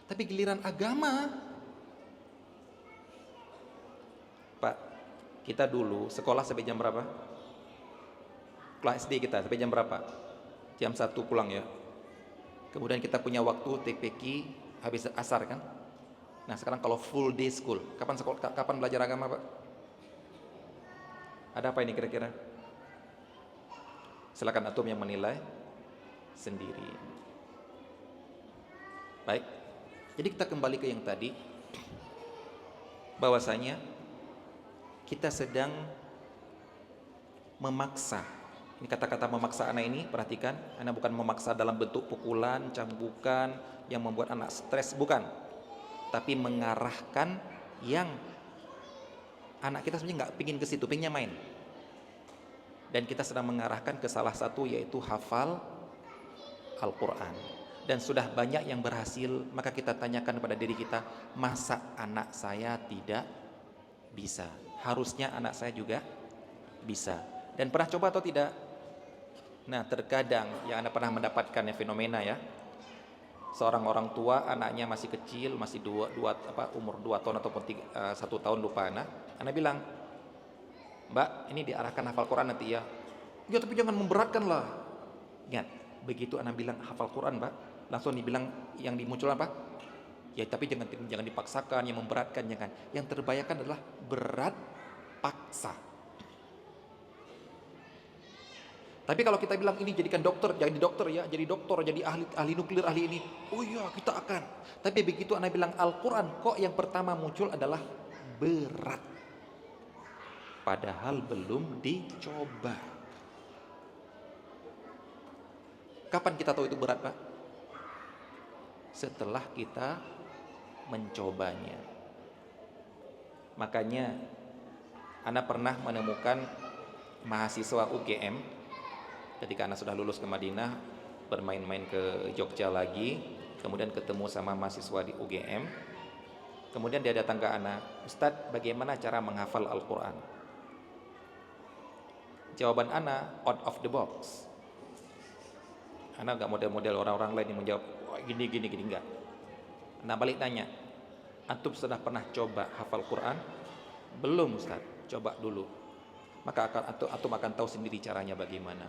Tapi giliran agama, Pak, kita dulu sekolah sampai jam berapa? Kelas SD kita sampai jam berapa? Jam 1 pulang ya. Kemudian kita punya waktu TPQ habis asar kan. Nah sekarang kalau full day school, kapan belajar agama Pak? Ada apa ini kira-kira? Silakan antum yang menilai sendiri. Baik. Jadi kita kembali ke yang tadi, bahwasanya kita sedang memaksa. Ini kata-kata memaksa anak ini, perhatikan, anak bukan memaksa dalam bentuk pukulan, cambukan yang membuat anak stres, bukan. Tapi mengarahkan yang anak kita sebenarnya nggak pingin ke situ, pinginnya main. Dan kita sedang mengarahkan ke salah satu, yaitu hafal Al-Quran. Dan sudah banyak yang berhasil, maka kita tanyakan kepada diri kita, masa anak saya tidak bisa? Harusnya anak saya juga bisa. Dan pernah coba atau tidak? Nah terkadang yang Anda pernah mendapatkan fenomena ya, seorang orang tua anaknya masih kecil, masih umur 2 tahun ataupun 1 tahun, lupa anak bilang, Mbak ini diarahkan hafal Quran nanti ya. Ya tapi jangan memberatkan lah. Ingat, begitu anak bilang hafal Quran Mbak, langsung dibilang yang dimuncul apa? Ya tapi jangan dipaksakan, yang memberatkan jangan. Yang terbayarkan adalah berat paksa. Tapi kalau kita bilang ini jadikan dokter, jadi dokter ya, jadi dokter, jadi ahli nuklir, ahli ini. Oh iya, kita akan. Tapi begitu Anda bilang Al-Qur'an, kok yang pertama muncul adalah berat. Padahal belum dicoba. Kapan kita tahu itu berat, Pak? Setelah kita mencobanya. Makanya Anda pernah menemukan mahasiswa UGM ketika Anda sudah lulus ke Madinah, bermain-main ke Jogja lagi, kemudian ketemu sama mahasiswa di UGM, kemudian dia datang ke Anda, Ustadz, bagaimana cara menghafal Al-Quran? Jawaban Anda out of the box. Anda nggak model-model orang-orang lain yang menjawab gini, enggak. Nah balik tanya, antum sudah pernah coba hafal Quran? Belum Ustadz, coba dulu. Maka antum akan tahu sendiri caranya bagaimana.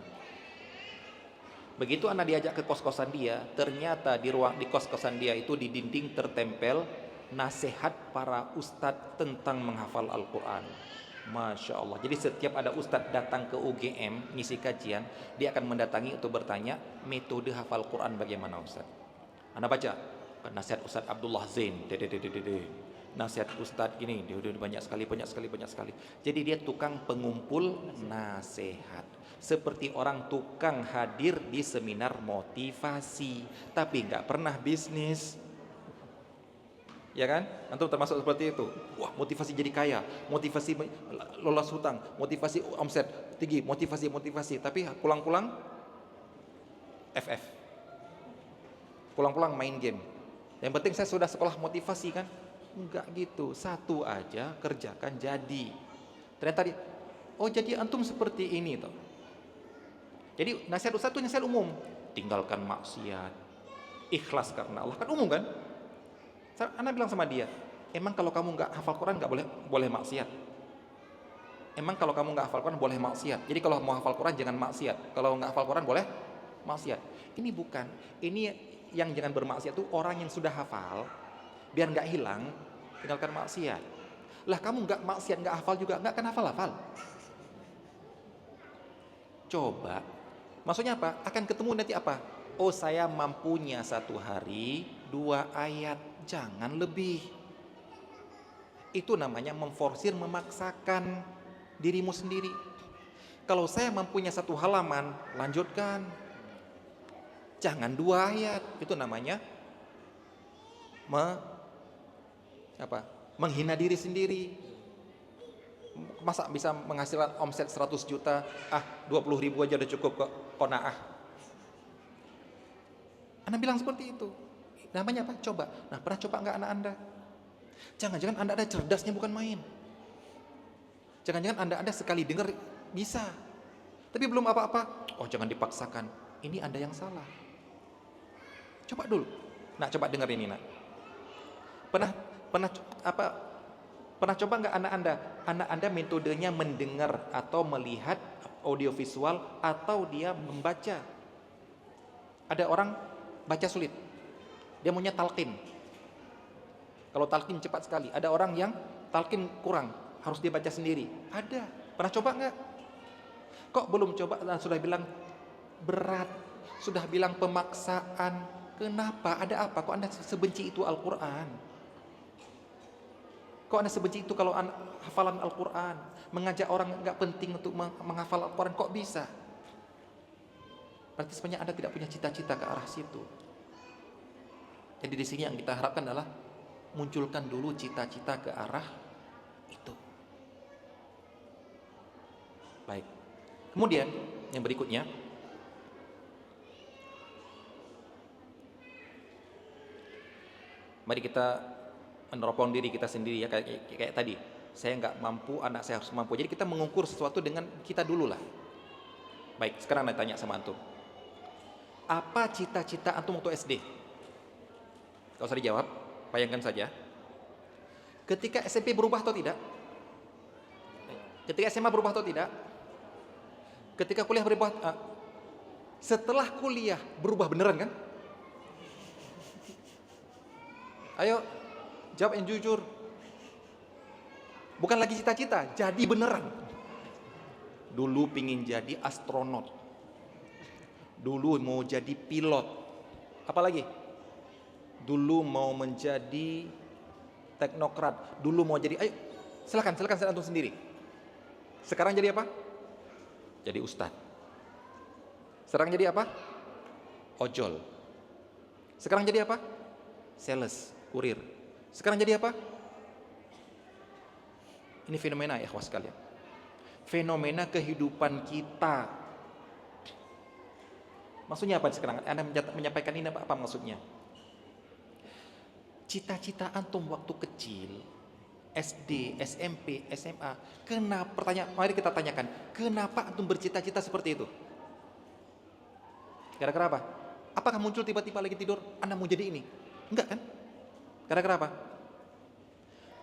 Begitu Anda diajak ke kos-kosan dia, ternyata di kos-kosan dia itu di dinding tertempel nasihat para ustadz tentang menghafal Al-Quran. Masya Allah. Jadi setiap ada ustadz datang ke UGM ngisi kajian, dia akan mendatangi untuk bertanya metode hafal Quran bagaimana Ustadz. Anda baca nasihat Ustadz Abdullah Zain, nasihat Ustadz gini, banyak sekali. Jadi dia tukang pengumpul nasihat. Seperti orang tukang hadir di seminar motivasi, tapi nggak pernah bisnis. Ya kan? Antum termasuk seperti itu. Wah, motivasi jadi kaya, motivasi lolos hutang, motivasi omset tinggi, motivasi. Tapi pulang-pulang FF. Pulang-pulang main game. Yang penting saya sudah sekolah motivasi kan? Enggak gitu. Satu aja kerjakan jadi. Ternyata jadi antum seperti ini toh. Jadi nasihat Ustaz itu nasihat umum. Tinggalkan maksiat. Ikhlas karena Allah, kan umum kan? Anda bilang sama dia, emang kalau kamu nggak hafal Quran nggak boleh maksiat? Emang kalau kamu nggak hafal Quran boleh maksiat? Jadi kalau mau hafal Quran jangan maksiat. Kalau nggak hafal Quran boleh maksiat. Ini bukan. Ini yang jangan bermaksiat itu orang yang sudah hafal, biar nggak hilang, tinggalkan maksiat. Lah kamu nggak maksiat, nggak hafal juga, nggak akan hafal. Coba. Maksudnya apa? Akan ketemu nanti apa? Oh saya mampunya satu hari 2 ayat, jangan lebih. Itu namanya memforsir, memaksakan dirimu sendiri. Kalau saya mampunya 1 halaman, lanjutkan. Jangan 2 ayat. Itu namanya menghina diri sendiri. Masa bisa menghasilkan omset 100 juta, 20 ribu aja udah cukup kok, qanaah. Anda bilang seperti itu. Namanya apa? Coba. Nah, pernah coba nggak anak Anda? Jangan-jangan Anda ada cerdasnya bukan main. Jangan-jangan Anda sekali dengar bisa. Tapi belum apa-apa. Oh, jangan dipaksakan. Ini Anda yang salah. Coba dulu. Nah, coba dengar ini, Nak. Pernah coba nggak anak Anda metodenya mendengar atau melihat audiovisual atau dia membaca? Ada orang baca sulit, dia maunya talqin. Kalau talqin cepat sekali. Ada orang yang talqin kurang, harus dia baca sendiri. Ada. Pernah coba nggak? Kok belum coba dan sudah bilang berat, sudah bilang pemaksaan. Kenapa? Ada apa? Kok Anda sebenci itu Al-Quran? Kok Anda sebenci itu kalau hafalan Al-Quran? Mengajak orang nggak penting untuk menghafal Al-Quran, kok bisa? Berarti sebenarnya Anda tidak punya cita-cita ke arah situ. Jadi di sini yang kita harapkan adalah munculkan dulu cita-cita ke arah itu. Baik. Kemudian yang berikutnya, mari kita meneropong diri kita sendiri ya, kayak tadi. Saya nggak mampu, anak saya harus mampu. Jadi kita mengukur sesuatu dengan kita dulu lah. Baik, sekarang saya tanya sama antum. Apa cita-cita antum waktu SD? Gak usah dijawab, bayangkan saja. Ketika SMP berubah atau tidak? Ketika SMA berubah atau tidak? Ketika kuliah berubah? Setelah kuliah berubah beneran kan? Ayo, jawab yang jujur. Bukan lagi cita-cita, jadi beneran. Dulu pingin jadi astronot. Dulu mau jadi pilot. Apalagi? Dulu mau menjadi teknokrat. Dulu mau jadi, ayo, silakan saya antum sendiri. Sekarang jadi apa? Jadi ustadz. Sekarang jadi apa? Ojol. Sekarang jadi apa? Sales, kurir. Sekarang jadi apa? Ini fenomena ya ikhwas sekalian. Fenomena kehidupan kita. Maksudnya apa sekarang? Anda menyampaikan ini apa maksudnya? Cita-cita antum waktu kecil, SD, SMP, SMA, mari kita tanyakan, kenapa antum bercita-cita seperti itu? Gara-gara apa? Apakah muncul tiba-tiba lagi tidur, Anda mau jadi ini? Enggak kan? Gara-gara apa?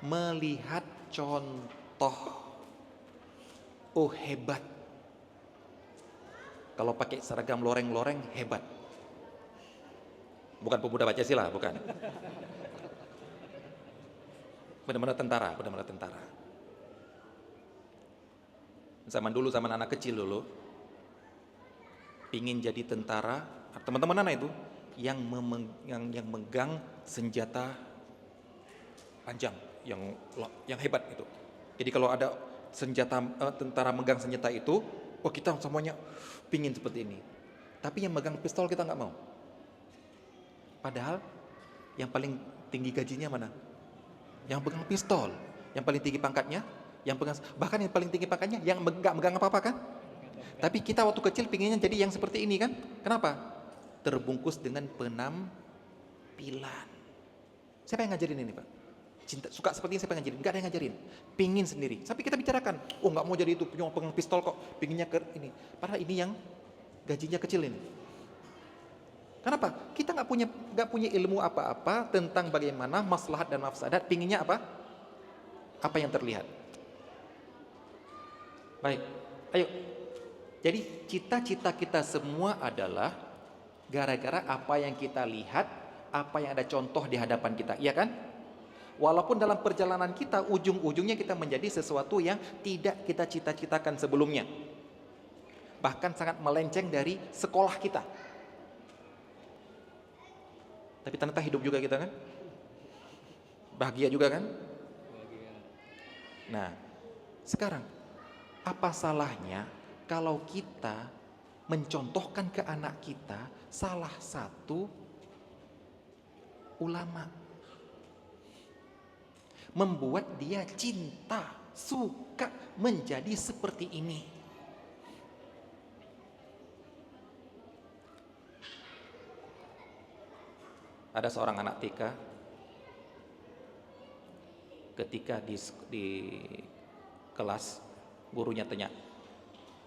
Melihat contoh. Oh hebat. Kalau pakai seragam loreng-loreng hebat. Bukan pemuda Pancasila, bukan. Benar-benar tentara. Zaman dulu, zaman anak kecil dulu, pingin jadi tentara, teman-teman anak itu yang megang senjata panjang, yang hebat itu. Jadi kalau ada senjata tentara megang senjata itu, oh kita semuanya pingin seperti ini. Tapi yang megang pistol kita nggak mau. Padahal yang paling tinggi gajinya mana? Yang pegang pistol. Yang paling tinggi pangkatnya, bahkan yang paling tinggi pangkatnya yang nggak megang apa-apa kan? Tapi kita waktu kecil pinginnya jadi yang seperti ini kan? Kenapa? Terbungkus dengan penampilan. Siapa yang ngajarin ini, Pak? Cinta, suka seperti ini siapa yang ngajarin? Enggak ada yang ngajarin. Pingin sendiri. Tapi kita bicarakan, oh nggak mau jadi itu, punya pegang pistol kok, pinginnya ke ini. Padahal ini yang gajinya kecil ini. Kenapa? Kita nggak punya ilmu apa-apa tentang bagaimana maslahat dan mafsadat. Pinginnya apa? Apa yang terlihat. Baik, ayo. Jadi cita-cita kita semua adalah gara-gara apa yang kita lihat, apa yang ada contoh di hadapan kita, iya kan? Walaupun dalam perjalanan kita ujung-ujungnya kita menjadi sesuatu yang tidak kita cita-citakan sebelumnya. Bahkan sangat melenceng dari sekolah kita. Tapi ternyata hidup juga kita kan? Bahagia juga kan? Nah, sekarang apa salahnya kalau kita mencontohkan ke anak kita salah satu ulama, membuat dia cinta, suka menjadi seperti ini. Ada seorang anak TK ketika di kelas gurunya tanya,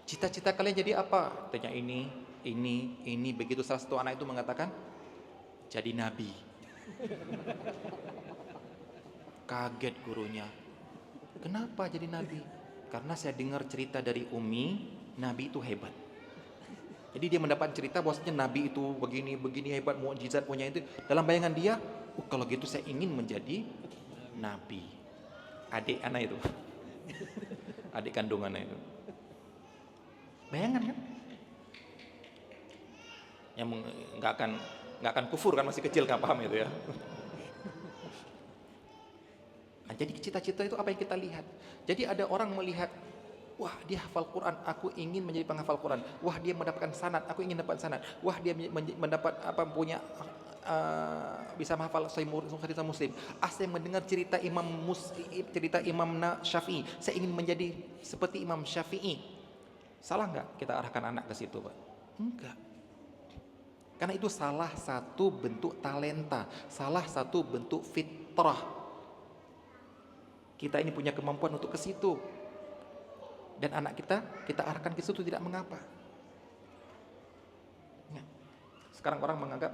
cita-cita kalian jadi apa? Tanya ini. Begitu salah satu anak itu mengatakan, jadi nabi. Kaget gurunya. Kenapa jadi nabi? Karena saya dengar cerita dari Umi, nabi itu hebat. Jadi dia mendapat cerita bahwasanya nabi itu begini hebat, mukjizat punya itu. Dalam bayangan dia, kalau gitu saya ingin menjadi nabi. Adik anak itu. Adik kandung anak itu. Bayangan kan? Yang nggak akan kufur kan, masih kecil kan, paham itu ya. Nah, jadi cita-cita itu apa yang kita lihat. Jadi ada orang melihat, wah dia hafal Quran, aku ingin menjadi penghafal Quran. Wah dia mendapatkan sanad, aku ingin dapat sanad. Wah dia mendapat bisa menghafal Sahih Muslim. Saya mendengar cerita Imam Syafi'i, saya ingin menjadi seperti Imam Syafi'i. Salah nggak kita arahkan anak ke situ, Pak? Enggak. Karena itu salah satu bentuk talenta, salah satu bentuk fitrah. Kita ini punya kemampuan untuk ke situ. Dan anak kita arahkan ke situ tidak mengapa. Ya. Sekarang orang menganggap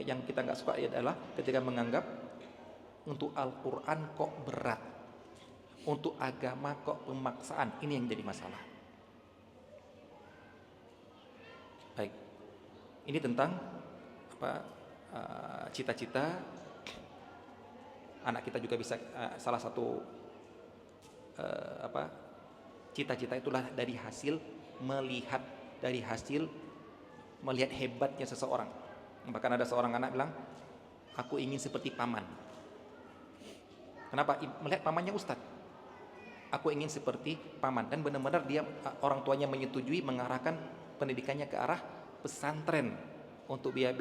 yang kita nggak suka adalah ketika menganggap untuk Al-Quran kok berat, untuk agama kok pemaksaan. Ini yang jadi masalah. Baik, ini tentang cita-cita anak kita juga bisa salah satu cita-cita itulah dari hasil melihat hebatnya seseorang. Bahkan ada seorang anak bilang, aku ingin seperti paman. Kenapa? Melihat pamannya ustadz. Aku ingin seperti paman. Dan benar-benar dia, orang tuanya menyetujui mengarahkan pendidikannya ke arah pesantren untuk biar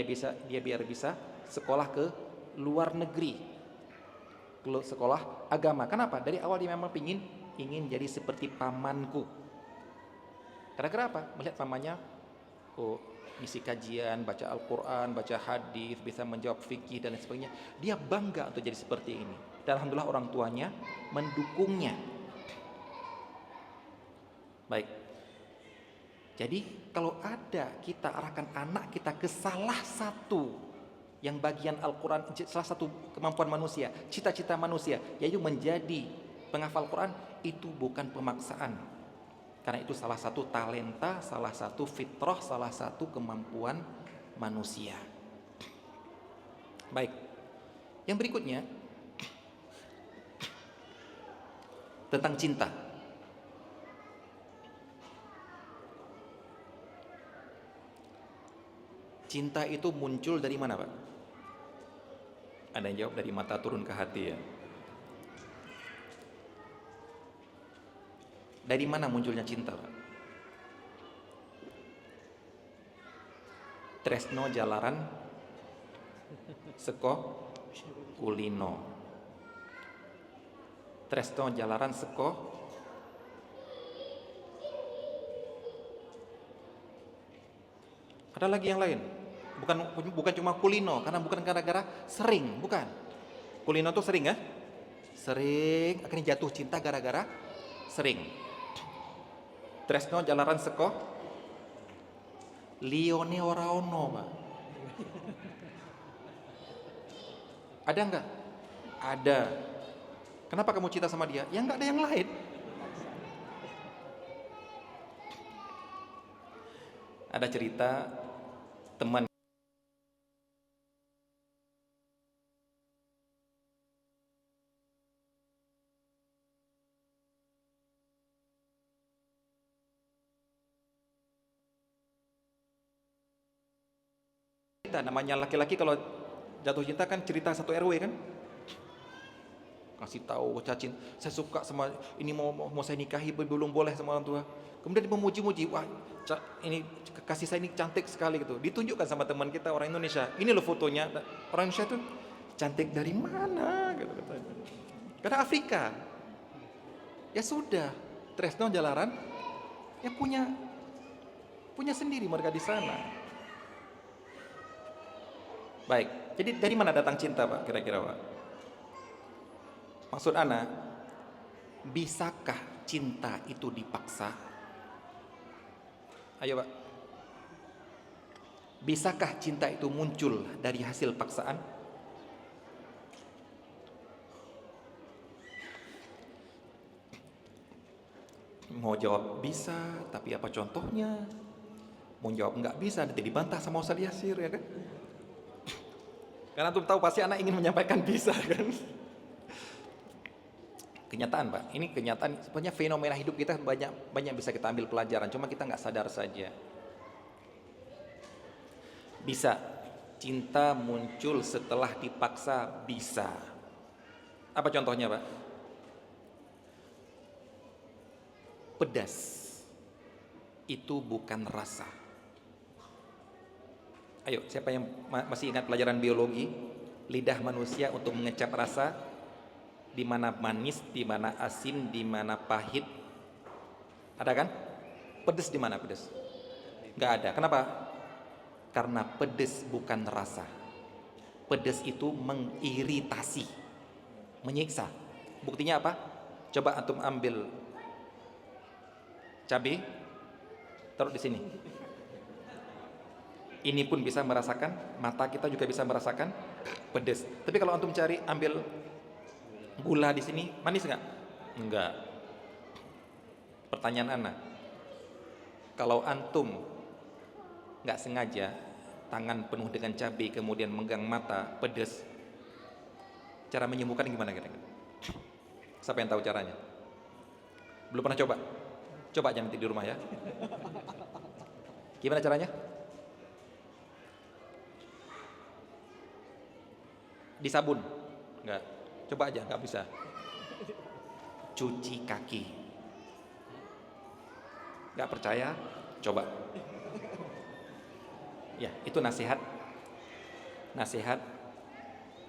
bisa sekolah ke luar negeri, ke sekolah agama. Kenapa? Dari awal dia memang ingin jadi seperti pamanku. Gara-gara apa? Melihat pamannya ngisi kajian, baca Al-Quran, baca hadis, bisa menjawab fikih dan lain sebagainya. Dia bangga untuk jadi seperti ini. Dan alhamdulillah orang tuanya mendukungnya. Baik. Jadi kalau ada kita arahkan anak kita ke salah satu yang bagian Al-Quran, salah satu kemampuan manusia, cita-cita manusia, yaitu menjadi penghafal Quran, itu bukan pemaksaan. Karena itu salah satu talenta, salah satu fitrah, salah satu kemampuan manusia. Baik. Yang berikutnya tentang cinta. Cinta itu muncul dari mana, Pak? Ada yang jawab dari mata turun ke hati ya. Dari mana munculnya cinta, Pak? Tresno jalaran seko kulino. Tresno jalaran seko ada lagi yang lain. Bukan cuma kulino, karena bukan gara-gara sering, bukan. Kulino tuh sering ya? Sering, akhirnya jatuh cinta gara-gara sering. Tresno jalaran seko lione ora ono, Pak. Ada enggak? Ada. Kenapa kamu cinta sama dia? Ya enggak ada yang lain. Ada cerita teman namanya laki-laki kalau jatuh cinta kan cerita satu RW kan, kasih tahu cacing saya suka sama ini, mau saya nikahi belum boleh sama orang tua, kemudian dia memuji-muji, wah ini kasih saya ini cantik sekali gitu, ditunjukkan sama teman kita orang Indonesia, ini loh fotonya, orang Indonesia tuh cantik dari mana gitu katanya, karena Afrika. Ya sudah, Tresno jalaran ya punya sendiri mereka di sana. Baik, jadi dari mana datang cinta, Pak, kira-kira, Pak? Maksud Ana, bisakah cinta itu dipaksa? Ayo, Pak. Bisakah cinta itu muncul dari hasil paksaan? Mau jawab bisa, tapi apa contohnya? Mau jawab enggak bisa, nanti dibantah sama Ustaz Yasir, ya kan? Karena antum tahu pasti anak ingin menyampaikan bisa kan. Kenyataan, Pak, ini kenyataan. Sebenarnya fenomena hidup kita banyak bisa kita ambil pelajaran, cuma kita nggak sadar saja. Bisa cinta muncul setelah dipaksa, bisa. Apa contohnya, Pak? Pedas itu bukan rasa. Ayo, siapa yang masih ingat pelajaran biologi? Lidah manusia untuk mengecap rasa, di mana manis, di mana asin, di mana pahit. Ada kan? Pedes di mana pedes? Nggak ada. Kenapa? Karena pedes bukan rasa. Pedes itu mengiritasi, menyiksa. Buktinya apa? Coba antum ambil cabai, taruh di sini. Ini pun bisa merasakan, mata kita juga bisa merasakan pedas. Tapi kalau antum cari, ambil gula di sini, manis nggak? Enggak. Pertanyaan Ana, kalau antum nggak sengaja tangan penuh dengan cabai kemudian megang mata pedas, Cara menyembuhkan gimana kira-kira? Siapa yang tahu caranya? Belum pernah coba? Coba aja nanti di rumah ya. Gimana caranya? Di sabun? Enggak. Coba aja, enggak bisa. Cuci kaki. Enggak percaya? Coba. Ya, itu nasihat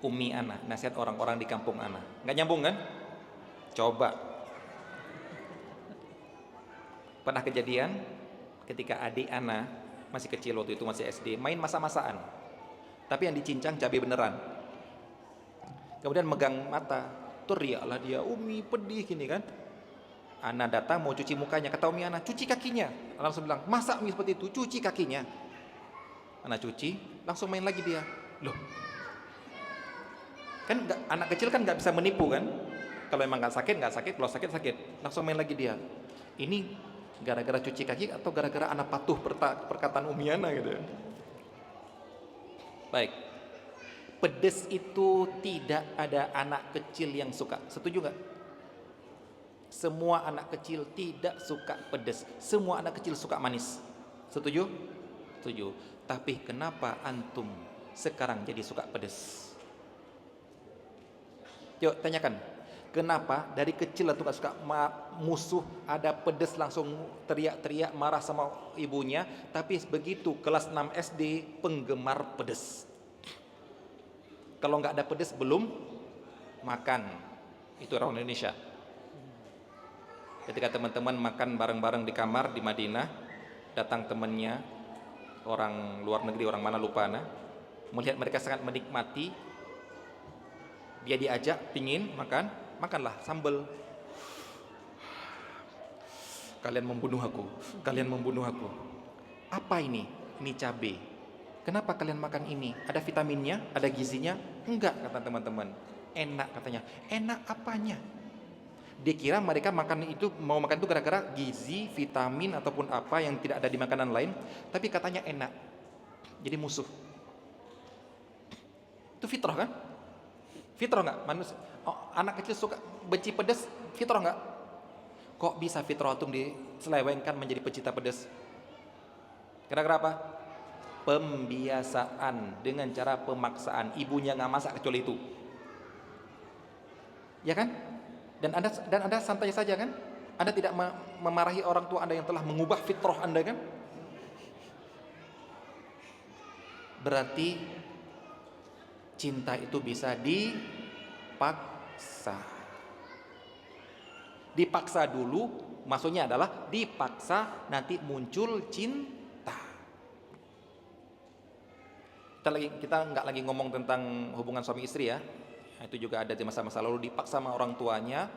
Umi ana, nasihat orang-orang di kampung ana. Enggak nyambung kan? Coba. Pernah kejadian ketika adik ana masih kecil, waktu itu masih SD, main masak-masakan. Tapi yang dicincang cabai beneran. Kemudian megang mata, teriaklah dia, Umi pedih gini kan. Ana datang mau cuci mukanya, kata Umi ana, cuci kakinya. Langsung bilang, masa Umi seperti itu, cuci kakinya. Ana cuci, langsung main lagi dia. Loh, kan anak kecil kan nggak bisa menipu kan. Kalau emang nggak sakit, kalau sakit, langsung main lagi dia. Ini gara-gara cuci kaki atau gara-gara anak patuh perkataan Umi ana gitu. Baik. Pedes itu tidak ada anak kecil yang suka. Setuju nggak? Semua anak kecil tidak suka pedes. Semua anak kecil suka manis. Setuju? Setuju. Tapi kenapa antum sekarang jadi suka pedes? Yuk tanyakan. Kenapa dari kecil antum gak suka musuh ada pedes langsung teriak-teriak marah sama ibunya, tapi begitu kelas 6 SD penggemar pedes. Kalau nggak ada pedes belum makan. Itu orang Indonesia. Ketika teman-teman makan bareng-bareng di kamar di Madinah, datang temannya orang luar negeri, orang mana lupa ana, melihat mereka sangat menikmati, dia diajak pingin makan, makanlah sambal. Kalian membunuh aku. Apa ini? Ini cabai. Kenapa kalian makan ini? Ada vitaminnya? Ada gizinya? Enggak, kata teman-teman. Enak katanya. Enak apanya? Dia kira mereka makan itu, mau makan itu gara-gara gizi, vitamin ataupun apa yang tidak ada di makanan lain, tapi katanya enak. Jadi musuh. Itu fitrah kan? Fitrah enggak? Manusia, anak kecil suka benci pedas, fitrah enggak? Kok bisa fitrah antum diselewengkan menjadi pecinta pedas? Gara-gara apa? Pembiasaan dengan cara pemaksaan. Ibunya nggak masak kecuali itu, ya kan? Dan anda santai saja kan? Anda tidak memarahi orang tua anda yang telah mengubah fitrah anda kan? Berarti cinta itu bisa dipaksa dulu, maksudnya adalah dipaksa nanti muncul cinta. Kita nggak lagi ngomong tentang hubungan suami istri ya, itu juga ada di masa-masa lalu, dipaksa sama orang tuanya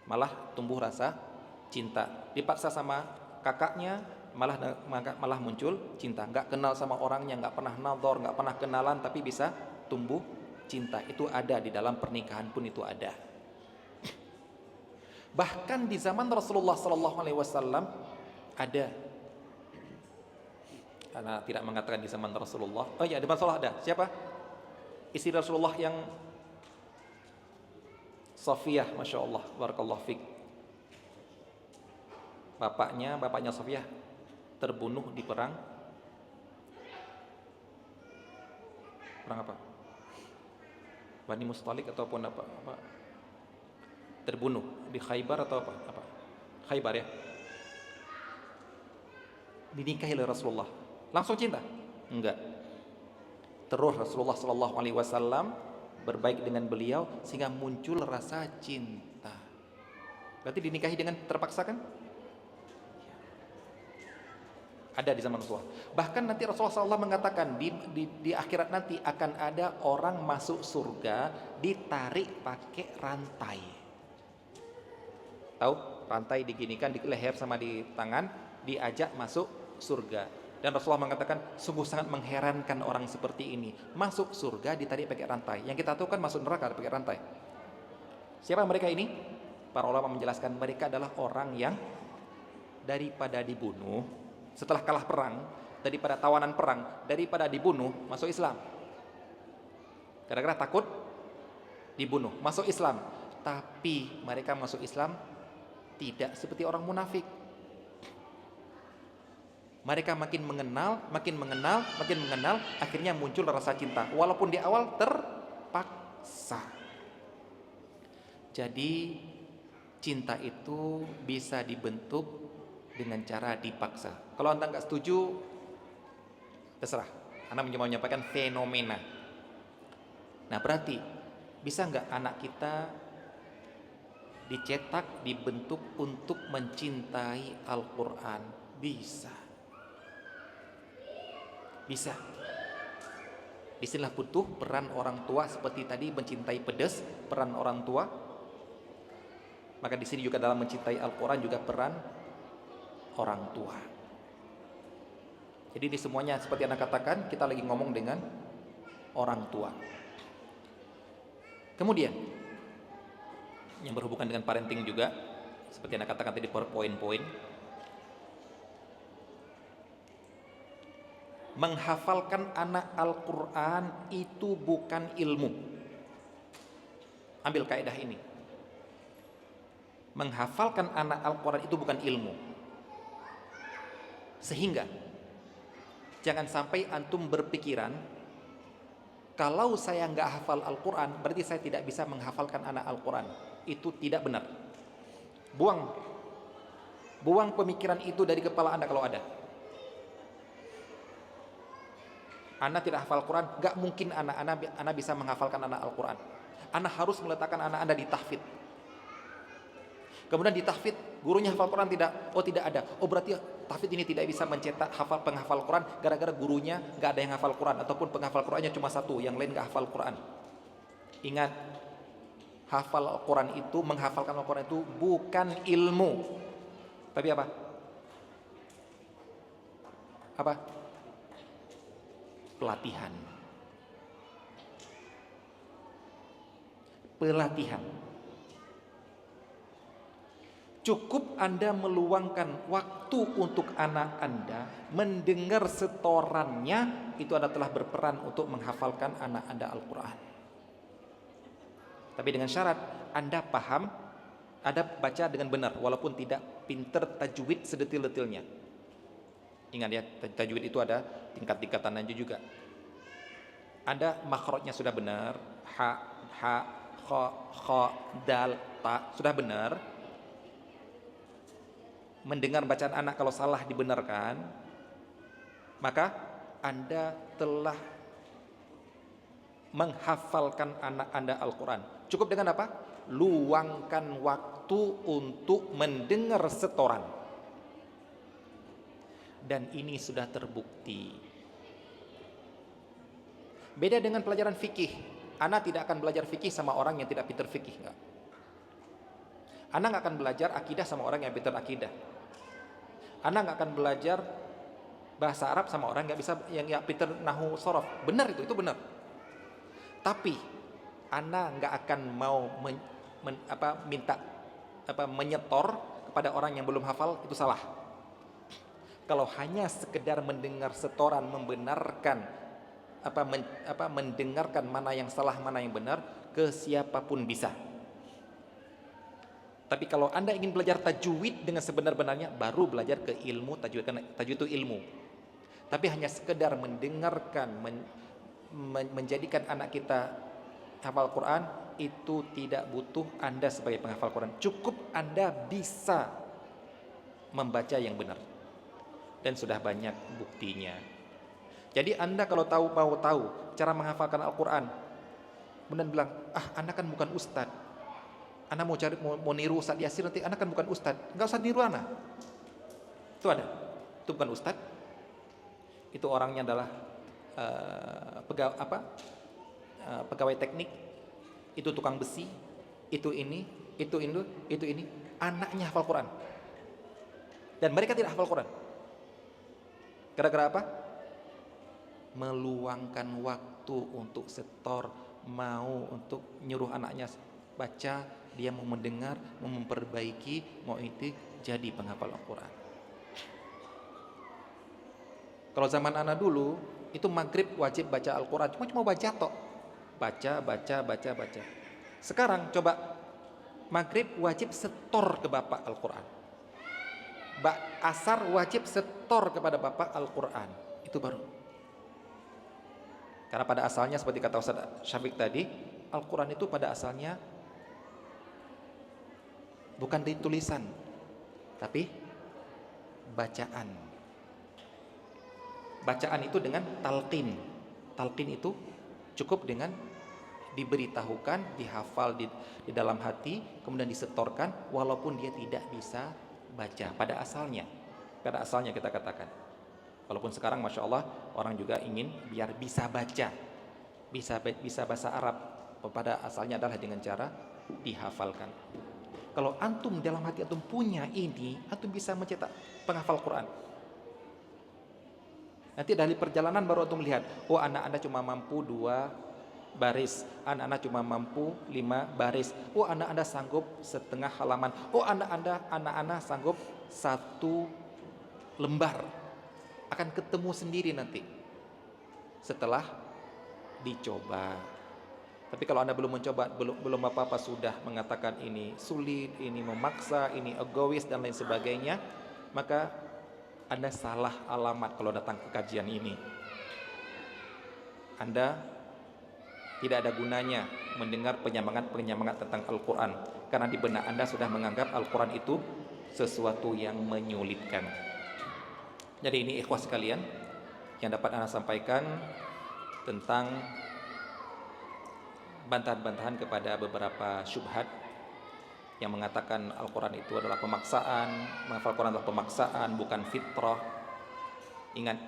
malah tumbuh rasa cinta, dipaksa sama kakaknya malah muncul cinta, nggak kenal sama orangnya, nggak pernah nador, nggak pernah kenalan, tapi bisa tumbuh cinta. Itu ada di dalam pernikahan pun itu ada. Bahkan di zaman Rasulullah SAW ada. Karena tidak mengatakan di zaman Rasulullah. Oh iya, di Rasulullah ada. Siapa? Istri Rasulullah yang Safiyah, Masya Allah, barakallahu fik. Bapaknya Safiyah terbunuh di perang apa? Bani Mustalik ataupun apa? Terbunuh di Khaybar atau apa? Khaybar ya. Dinikahi oleh Rasulullah. Langsung cinta? Enggak. Terus Rasulullah SAW berbaik dengan beliau sehingga muncul rasa cinta. Berarti dinikahi dengan terpaksa kan? Ada di zaman Rasulullah. Bahkan nanti Rasulullah SAW mengatakan di akhirat nanti akan ada orang masuk surga ditarik pakai rantai. Tahu? Rantai diginikan di leher sama di tangan, diajak masuk surga. Dan Rasulullah mengatakan sungguh sangat mengherankan orang seperti ini, masuk surga ditarik pakai rantai. Yang kita tahu kan masuk neraka pakai rantai. Siapa mereka ini? Para ulama menjelaskan mereka adalah orang yang daripada dibunuh setelah kalah perang, daripada tawanan perang, daripada dibunuh masuk Islam. Gara-gara takut dibunuh, masuk Islam. Tapi mereka masuk Islam tidak seperti orang munafik. Mereka makin mengenal, akhirnya muncul rasa cinta. Walaupun di awal terpaksa. Jadi cinta itu bisa dibentuk dengan cara dipaksa. Kalau Anda nggak setuju, terserah. Anda mau menyampaikan fenomena. Nah berarti bisa nggak anak kita dicetak, dibentuk untuk mencintai Al-Quran? Bisa. Bisa. Disinilah butuh peran orang tua, seperti tadi mencintai pedas, peran orang tua. Maka di sini juga dalam mencintai Al-Quran juga peran orang tua. Jadi di semuanya seperti Anda katakan, kita lagi ngomong dengan orang tua. Kemudian yang berhubungan dengan parenting juga, seperti Anda katakan tadi poin-poin. Menghafalkan anak Al-Quran itu bukan ilmu. Ambil kaidah ini. Menghafalkan anak Al-Quran itu bukan ilmu. Sehingga jangan sampai antum berpikiran, kalau saya nggak hafal Al-Quran berarti saya tidak bisa menghafalkan anak Al-Quran. Itu tidak benar. Buang pemikiran itu dari kepala Anda kalau ada. Anda tidak hafal Quran, gak mungkin anak bisa menghafalkan anak Al-Quran. Anak harus meletakkan anak Anda di tahfidz. Kemudian di tahfidz, gurunya hafal Quran tidak? Oh tidak ada. Oh berarti tahfidz ini tidak bisa mencetak penghafal Quran gara-gara gurunya gak ada yang hafal Quran, ataupun penghafal Qurannya cuma satu, yang lain gak hafal Quran. Ingat, hafal Al-Quran itu, menghafalkan Al-Quran itu bukan ilmu, tapi apa? Apa? Pelatihan. Cukup Anda meluangkan waktu untuk anak Anda mendengar setorannya, itu Anda telah berperan untuk menghafalkan anak Anda Al-Quran. Tapi dengan syarat Anda paham, Anda baca dengan benar, walaupun tidak pinter tajwid sedetil-detilnya. Ingat ya, tajwid itu ada tingkat-tingkatannya juga. Anda makhrajnya sudah benar, ha, kha, dal, ta, sudah benar. Mendengar bacaan anak kalau salah dibenarkan, maka Anda telah menghafalkan anak Anda Al-Quran. Cukup dengan apa? Luangkan waktu untuk mendengar setoran. Dan ini sudah terbukti. Beda dengan pelajaran fikih. Anak tidak akan belajar fikih sama orang yang tidak pintar fikih, enggak. Anak nggak akan belajar akidah sama orang yang pintar akidah. Anak nggak akan belajar bahasa Arab sama orang yang pintar nahwu sorof. Benar itu benar. Tapi anak nggak akan mau menyetor kepada orang yang belum hafal, itu salah. Kalau hanya sekedar mendengar setoran, membenarkan mendengarkan mana yang salah, mana yang benar, ke siapapun bisa. Tapi kalau Anda ingin belajar tajwid dengan sebenar-benarnya, baru belajar ke ilmu tajwid, karena tajwid itu ilmu. Tapi hanya sekedar mendengarkan, menjadikan anak kita hafal Quran, itu tidak butuh Anda sebagai penghafal Quran. Cukup Anda bisa membaca yang benar. Dan sudah banyak buktinya. Jadi Anda kalau mau tahu cara menghafalkan Al-Quran, kemudian bilang, Anda kan bukan ustad, Anda mau niru Ustadz Yasir, nanti Anda kan bukan ustad, nggak usah niru Anda. Itu ada, itu bukan ustad, itu orangnya adalah pegawai teknik, itu tukang besi, itu ini, anaknya hafal Quran, dan mereka tidak hafal Quran. Gara-gara apa? Meluangkan waktu untuk setor, mau untuk nyuruh anaknya baca, dia mau mendengar, mau memperbaiki, mau itu jadi penghafal Al-Quran. Kalau zaman anak dulu, itu maghrib wajib baca Al-Quran, cuma baca tok. Baca. Sekarang coba maghrib wajib setor ke bapak Al-Quran, asar wajib setor kepada bapak Al-Quran. Itu baru. Karena pada asalnya seperti kata Ustaz Syafiq tadi, Al-Quran itu pada asalnya bukan di tulisan, tapi bacaan. Bacaan itu dengan talqin. Talqin itu cukup dengan diberitahukan, dihafal di dalam hati, kemudian disetorkan walaupun dia tidak bisa baca pada asalnya. Pada asalnya kita katakan. Walaupun sekarang Masya Allah orang juga ingin biar bisa baca, bisa bahasa Arab. Pada asalnya adalah dengan cara dihafalkan. Kalau antum dalam hati antum punya ini, antum bisa mencetak penghafal Quran. Nanti dari perjalanan baru antum lihat, oh anak anda cuma mampu 2 baris, anak anda cuma mampu 5 baris, oh anak anda sanggup setengah halaman, oh anak anda sanggup 1 lembar. Akan ketemu sendiri nanti setelah dicoba. Tapi kalau anda belum mencoba, belum apa-apa sudah mengatakan ini sulit, ini memaksa, ini egois dan lain sebagainya, maka anda salah alamat kalau datang ke kajian ini. Anda tidak ada gunanya mendengar penyemangat tentang Al-Quran, karena di benak anda sudah menganggap Al-Quran itu sesuatu yang menyulitkan. Jadi ini ikhwah sekalian yang dapat anda sampaikan tentang bantahan-bantahan kepada beberapa syubhat yang mengatakan Al-Quran itu adalah pemaksaan, menghafal Quran adalah pemaksaan, bukan fitrah. Ingat,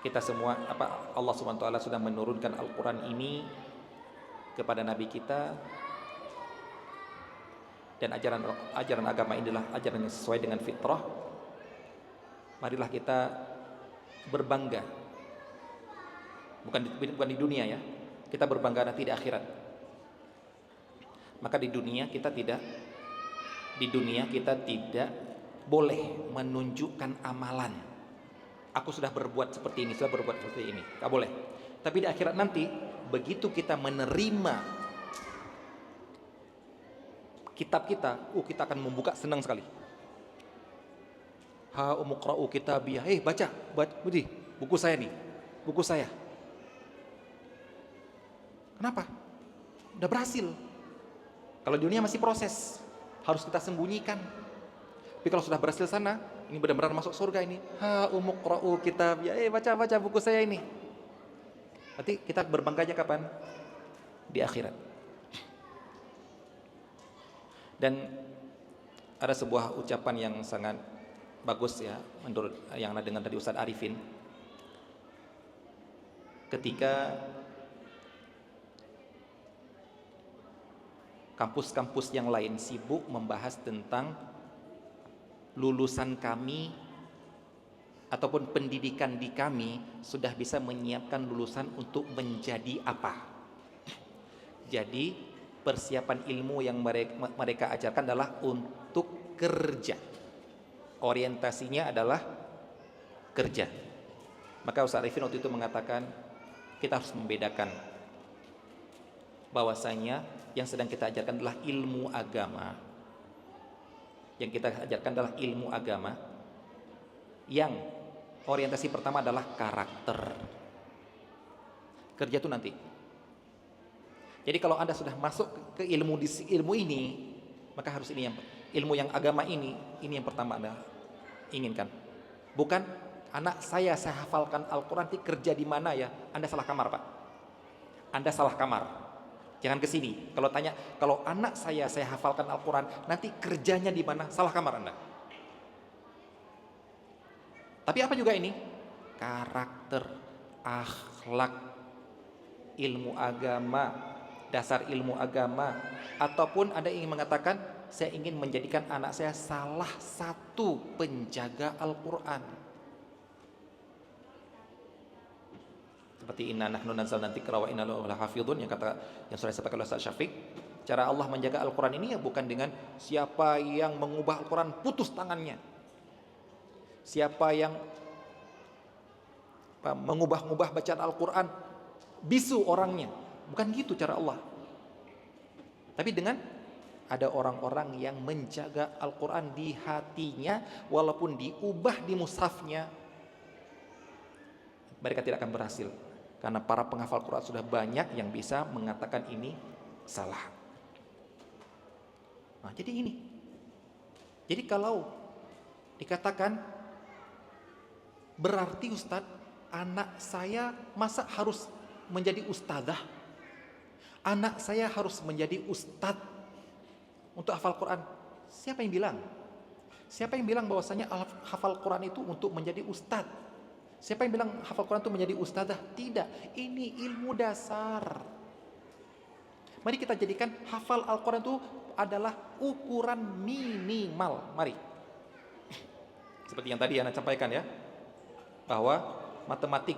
kita semua Allah SWT sudah menurunkan Al-Quran ini kepada Nabi kita, dan ajaran agama inilah ajaran yang sesuai dengan fitrah. Marilah kita berbangga, bukan di dunia ya, kita berbangga nanti di akhirat. Maka di dunia kita tidak boleh menunjukkan amalan. Aku sudah berbuat seperti ini, tak boleh. Tapi di akhirat nanti, begitu kita menerima kitab kita, kita akan membuka senang sekali. Ha umqra'u kitabiyah, baca buku saya nih, buku saya. Kenapa? Udah berhasil. Kalau di dunia masih proses, harus kita sembunyikan. Tapi kalau sudah berhasil sana, ini benar-benar masuk surga ini. Ha umqra'u kitabiyah, baca buku saya ini. Nanti kita berbangganya kapan? Di akhirat. Dan ada sebuah ucapan yang sangat bagus ya, menurut yang anda dengar dari Ustaz Arifin, ketika kampus-kampus yang lain sibuk membahas tentang lulusan kami ataupun pendidikan di kami sudah bisa menyiapkan lulusan untuk menjadi apa. Jadi persiapan ilmu yang mereka ajarkan adalah untuk kerja. Orientasinya adalah kerja. Maka Ustaz Arifin waktu itu mengatakan kita harus membedakan bahwasanya yang sedang kita ajarkan adalah ilmu agama. Yang kita ajarkan adalah ilmu agama yang orientasi pertama adalah karakter. Kerja itu nanti. Jadi kalau anda sudah masuk ke ilmu ini, maka harus ini yang ilmu yang agama ini yang pertama anda inginkan. Bukan anak saya hafalkan Al-Quran, nanti kerja di mana ya? Anda salah kamar pak. Anda salah kamar. Jangan ke sini. Kalau tanya, kalau anak saya hafalkan Al-Quran, nanti kerjanya di mana? Salah kamar anda. Tapi apa juga ini? Karakter, akhlak, ilmu agama, dasar ilmu agama. Ataupun Anda ingin mengatakan, saya ingin menjadikan anak saya salah satu penjaga Al-Quran. Seperti inna nahnu nazzalna dzikra wa inna lahu lahafidhun, yang sudah disampaikan oleh Ustaz Syafiq. Cara Allah menjaga Al-Quran ini ya bukan dengan siapa yang mengubah Al-Quran putus tangannya, siapa yang mengubah-ubah bacaan Al-Quran bisu orangnya. Bukan gitu cara Allah. Tapi dengan ada orang-orang yang menjaga Al-Quran di hatinya, walaupun diubah di mushafnya, mereka tidak akan berhasil. Karena para penghafal Quran sudah banyak yang bisa mengatakan ini salah. Nah, jadi ini. Jadi kalau dikatakan berarti Ustadz, anak saya masa harus menjadi ustadzah? Anak saya harus menjadi ustadz untuk hafal Quran. Siapa yang bilang? Siapa yang bilang bahwasanya hafal Quran itu untuk menjadi ustadz? Siapa yang bilang hafal Quran itu menjadi ustadzah? Tidak, ini ilmu dasar. Mari kita jadikan hafal Al-Quran itu adalah ukuran minimal. Mari. Seperti yang tadi Anda sampaikan ya, bahwa matematik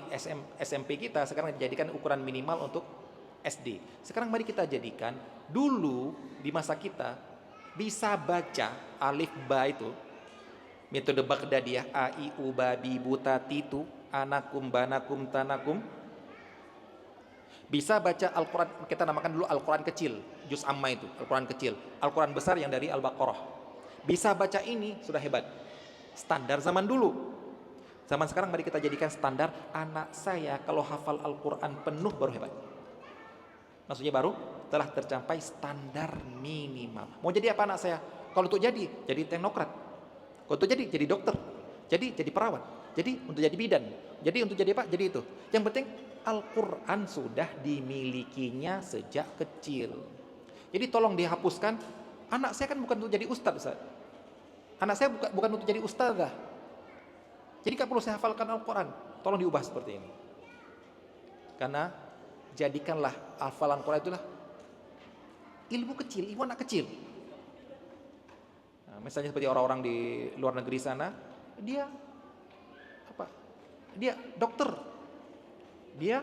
SMP kita sekarang dijadikan ukuran minimal untuk SD. Sekarang mari kita jadikan, dulu di masa kita bisa baca alif ba itu, metode Baghdadiyah, a i u ba bi bu ta ti tu, anakum banakum tanakum. Bisa baca Al-Quran, kita namakan dulu Al-Quran kecil, juz amma itu, Al-Quran kecil. Al-Quran besar yang dari Al-Baqarah. Bisa baca ini, sudah hebat. Standar zaman dulu. Zaman sekarang mari kita jadikan standar, anak saya kalau hafal Al-Quran penuh baru hebat. Maksudnya baru telah tercapai standar minimal. Mau jadi apa anak saya? Kalau untuk jadi teknokrat. Kalau untuk jadi dokter. Jadi perawat. Jadi untuk jadi bidan. Jadi untuk jadi apa? Jadi itu. Yang penting Al-Quran sudah dimilikinya sejak kecil. Jadi tolong dihapuskan. Anak saya kan bukan untuk jadi ustadz, Ustaz. Anak saya bukan untuk jadi ustadzah. Jadi gak perlu saya hafalkan Al-Quran. Tolong diubah seperti ini. Karena jadikanlah hafalan Quran itulah ilmu kecil, ilmu anak kecil. Nah, misalnya seperti orang-orang di luar negeri sana, dia apa? Dia dokter, dia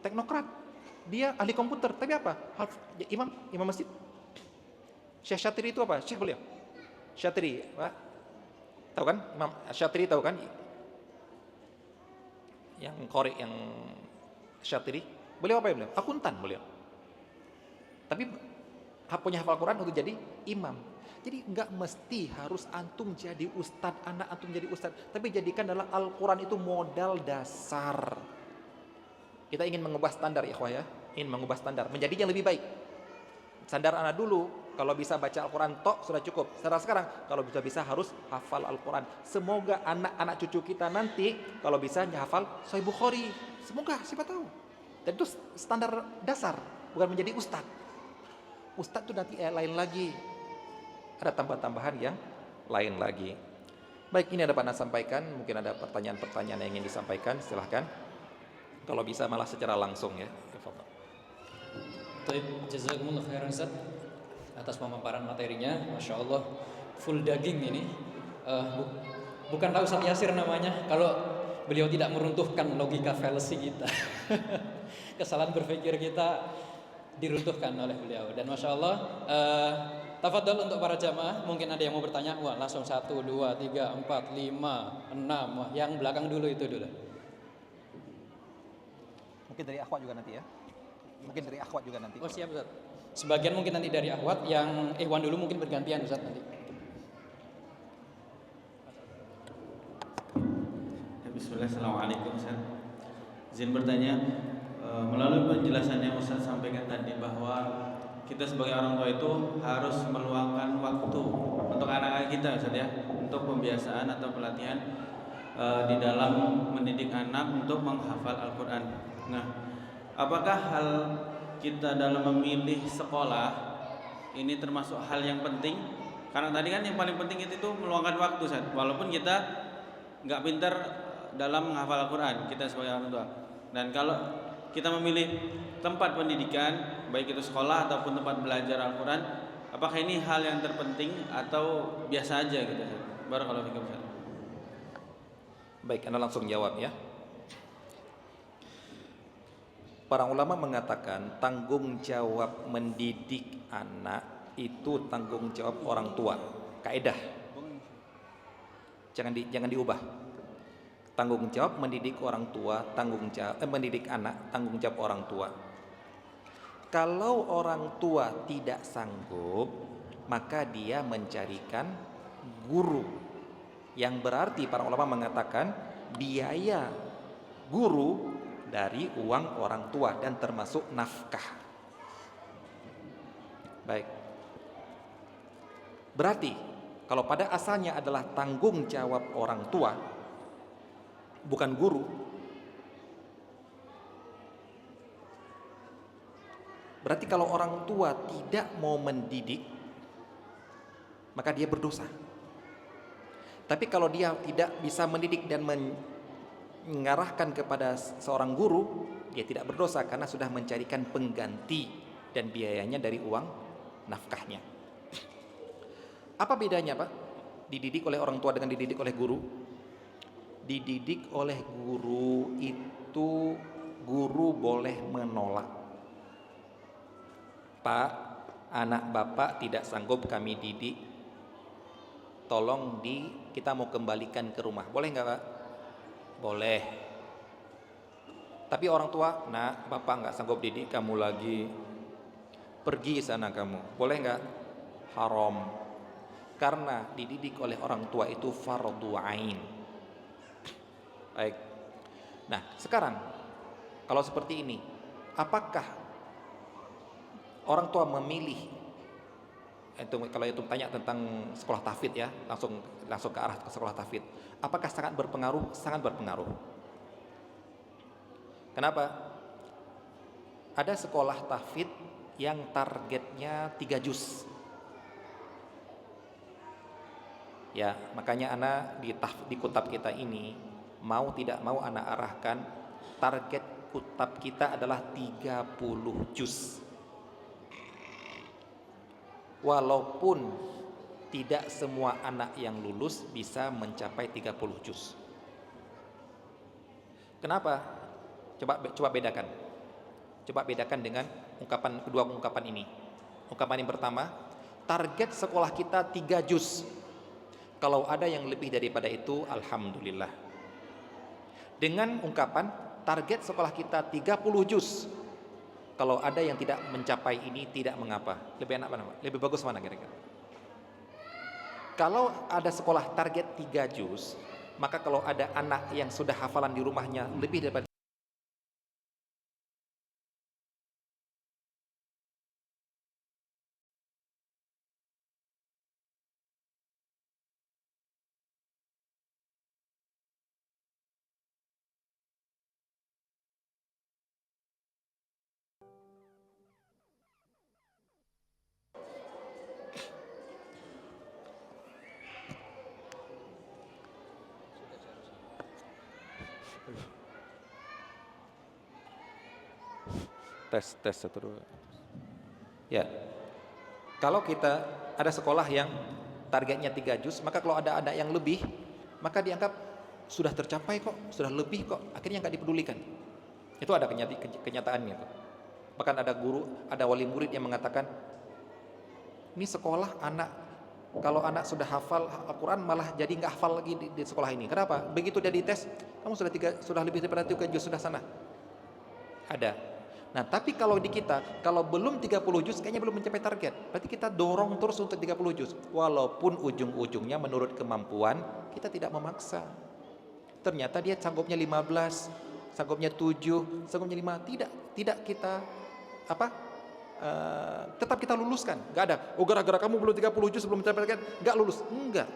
teknokrat, dia ahli komputer. Tapi apa? Imam masjid. Syekh Syatiri itu apa? Syekh beliau. Syatiri, Pak. Tahu kan? Imam Syatiri tahu kan? Yang korek yang Syatiri. Beliau apa ya beliau? Akuntan beliau. Tapi punya hafal Quran untuk jadi imam. Jadi enggak mesti harus antum jadi ustadz, anak antum jadi ustadz. Tapi jadikan adalah Al-Quran itu modal dasar. Kita ingin mengubah standar ya, ya. Ingin mengubah standar, menjadi yang lebih baik. Standar anak dulu, kalau bisa baca Al-Quran tok sudah cukup. Sekarang kalau bisa harus hafal Al-Quran. Semoga anak-anak cucu kita nanti kalau bisa hafal Sahih Bukhari. Semoga, siapa tahu. Dan itu standar dasar, bukan menjadi ustadz. Ustadz itu nanti lain lagi. Ada tambahan-tambahan yang lain lagi. Baik, ini ada Pak Nas sampaikan. Mungkin ada pertanyaan-pertanyaan yang ingin disampaikan, silahkan. Kalau bisa malah secara langsung ya. Baik, jazakumullah khairan Ustaz atas pemaparan materinya. Masya Allah, full daging ini. Bukanlah Ustaz Yasir namanya kalau beliau tidak meruntuhkan logika fallacy kita. Kesalahan berpikir kita diruntuhkan oleh beliau. Dan Masya Allah, tafadhol untuk para jamaah. Mungkin ada yang mau bertanya. Wah, langsung 1, 2, 3, 4, 5, 6. Wah, yang belakang dulu itu dulu. Mungkin dari akhwat juga nanti ya. Mungkin dari akhwat juga nanti. Oh siap Ustaz. Sebagian mungkin nanti dari akhwat, yang ikhwan dulu mungkin bergantian Ustaz nanti. Bismillah, assalamualaikum Ustaz. Izin bertanya, melalui penjelasannya Ustaz sampaikan tadi bahwa kita sebagai orang tua itu harus meluangkan waktu untuk anak-anak kita Ustaz ya, untuk pembiasaan atau pelatihan di dalam mendidik anak untuk menghafal Al-Quran. Nah, apakah hal kita dalam memilih sekolah ini termasuk hal yang penting? Karena tadi kan yang paling penting itu meluangkan waktu Ustaz. Walaupun kita nggak pintar dalam menghafal Al-Quran, kita sebagai orang tua. Dan kalau kita memilih tempat pendidikan, baik itu sekolah ataupun tempat belajar Al-Quran, apakah ini hal yang terpenting atau biasa aja gitu? Barakallahu fikum. Baik, Anda langsung jawab ya. Para ulama mengatakan tanggung jawab mendidik anak itu tanggung jawab orang tua. Kaidah. Jangan diubah. Tanggung jawab mendidik orang tua, mendidik anak, tanggung jawab orang tua. Kalau orang tua tidak sanggup, maka dia mencarikan guru. Yang berarti para ulama mengatakan biaya guru dari uang orang tua dan termasuk nafkah. Baik. Berarti kalau pada asalnya adalah tanggung jawab orang tua, bukan guru, berarti kalau orang tua tidak mau mendidik, maka dia berdosa. Tapi kalau dia tidak bisa mendidik dan mengarahkan kepada seorang guru, dia tidak berdosa karena sudah mencarikan pengganti dan biayanya dari uang nafkahnya. Apa bedanya, Pak? Dididik oleh orang tua dengan dididik oleh guru? Dididik oleh guru itu guru boleh menolak. Pak, anak Bapak tidak sanggup kami didik, tolong kita mau kembalikan ke rumah. Boleh nggak, Pak? Boleh. Tapi orang tua, nak, Bapak nggak sanggup didik kamu lagi, pergi sana kamu. Boleh nggak? Haram. Karena dididik oleh orang tua itu fardhu ain. Baik. Nah, sekarang kalau seperti ini, apakah orang tua memilih itu, kalau itu tanya tentang sekolah tahfidz ya, langsung ke arah sekolah tahfidz. Apakah sangat berpengaruh? Sangat berpengaruh. Kenapa? Ada sekolah tahfidz yang targetnya 3 juz. Ya, makanya anak di kutab kita ini mau tidak mau anak arahkan target kutab kita adalah 30 juz. Walaupun tidak semua anak yang lulus bisa mencapai 30 juz. Kenapa? Coba bedakan. Coba bedakan dengan kedua ungkapan ini. Ungkapan yang pertama, target sekolah kita 3 juz. Kalau ada yang lebih daripada itu, alhamdulillah. Dengan ungkapan target sekolah kita 30 juz. Kalau ada yang tidak mencapai ini, tidak mengapa. Lebih enak mana? Lebih bagus mana kira-kira? Kalau ada sekolah target 3 juz, maka kalau ada anak yang sudah hafalan di rumahnya lebih daripada tes 1 2. Ya. Kalau kita ada sekolah yang targetnya 3 juz, maka kalau ada anak yang lebih, maka dianggap sudah tercapai kok, sudah lebih kok, akhirnya nggak dipedulikan. Itu ada kenyataannya tuh. Bahkan ada guru, ada wali murid yang mengatakan, ini sekolah anak, kalau anak sudah hafal Al-Quran malah jadi nggak hafal lagi di sekolah ini. Kenapa? Begitu dia dites, kamu sudah lebih daripada 3 juz, sudah sana. Ada. Nah, tapi kalau di kita, kalau belum 30 juz kayaknya belum mencapai target. Berarti kita dorong terus untuk 30 juz. Walaupun ujung-ujungnya menurut kemampuan, kita tidak memaksa. Ternyata dia sanggupnya 15, sanggupnya 7, sanggupnya 5. Tidak kita tetap kita luluskan. Enggak ada, oh gara-gara kamu belum 30 juz belum mencapai target, enggak lulus. Enggak.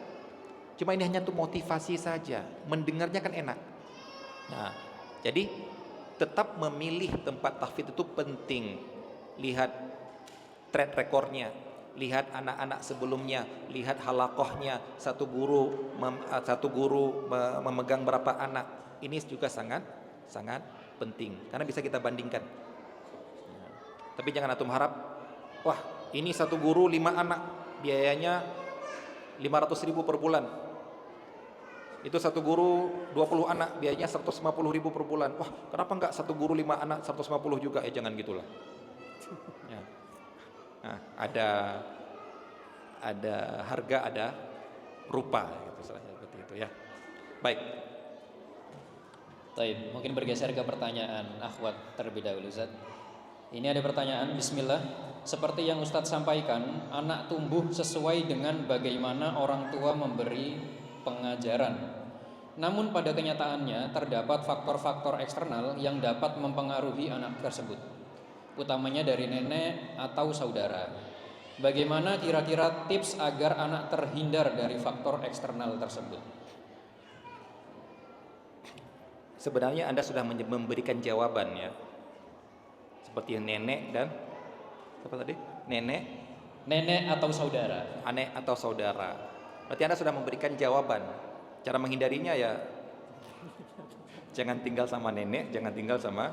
Cuma ini hanya untuk motivasi saja. Mendengarnya kan enak. Nah, jadi tetap memilih tempat tahfidz itu penting. Lihat track recordnya, lihat anak-anak sebelumnya, lihat halakohnya, satu guru memegang berapa anak. Ini juga sangat penting karena bisa kita bandingkan. Tapi jangan antum harap, wah ini satu guru 5 anak biayanya 500.000 per bulan. Itu satu guru 20 anak biayanya 150.000 per bulan. Wah, kenapa enggak satu guru 5 anak 150 juga? Jangan gitulah. Ya. Nah, ada harga, ada rupa gitu, seperti itu ya. Baik. Baik, mungkin bergeser ke pertanyaan akhwat terlebih dahulu, Ustaz. Ini ada pertanyaan, bismillah. Seperti yang Ustadz sampaikan, anak tumbuh sesuai dengan bagaimana orang tua memberi pengajaran. Namun pada kenyataannya terdapat faktor-faktor eksternal yang dapat mempengaruhi anak tersebut, utamanya dari nenek atau saudara. Bagaimana kira-kira tips agar anak terhindar dari faktor eksternal tersebut? Sebenarnya Anda sudah memberikan jawaban ya. Seperti nenek dan apa tadi? Nenek atau saudara. Anek atau saudara. Berarti Anda sudah memberikan jawaban. Cara menghindarinya ya jangan tinggal sama nenek, jangan tinggal sama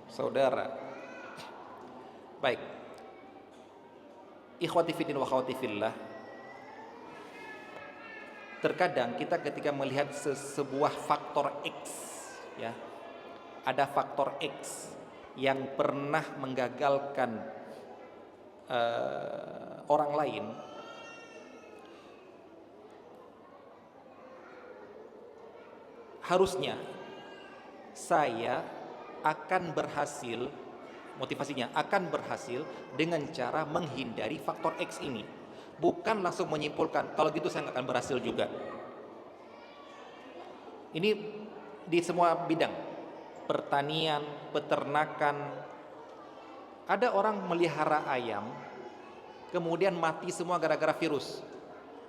saudara. Baik. Ikhwati fiddin wa akhwati fillah. Terkadang kita ketika melihat sebuah faktor X ya. Ada faktor X yang pernah menggagalkan orang lain, harusnya saya akan berhasil, motivasinya akan berhasil dengan cara menghindari faktor X ini, bukan langsung menyimpulkan kalau gitu saya nggak akan berhasil juga. Ini di semua bidang, pertanian, peternakan. Ada orang melihara ayam, kemudian mati semua gara-gara virus.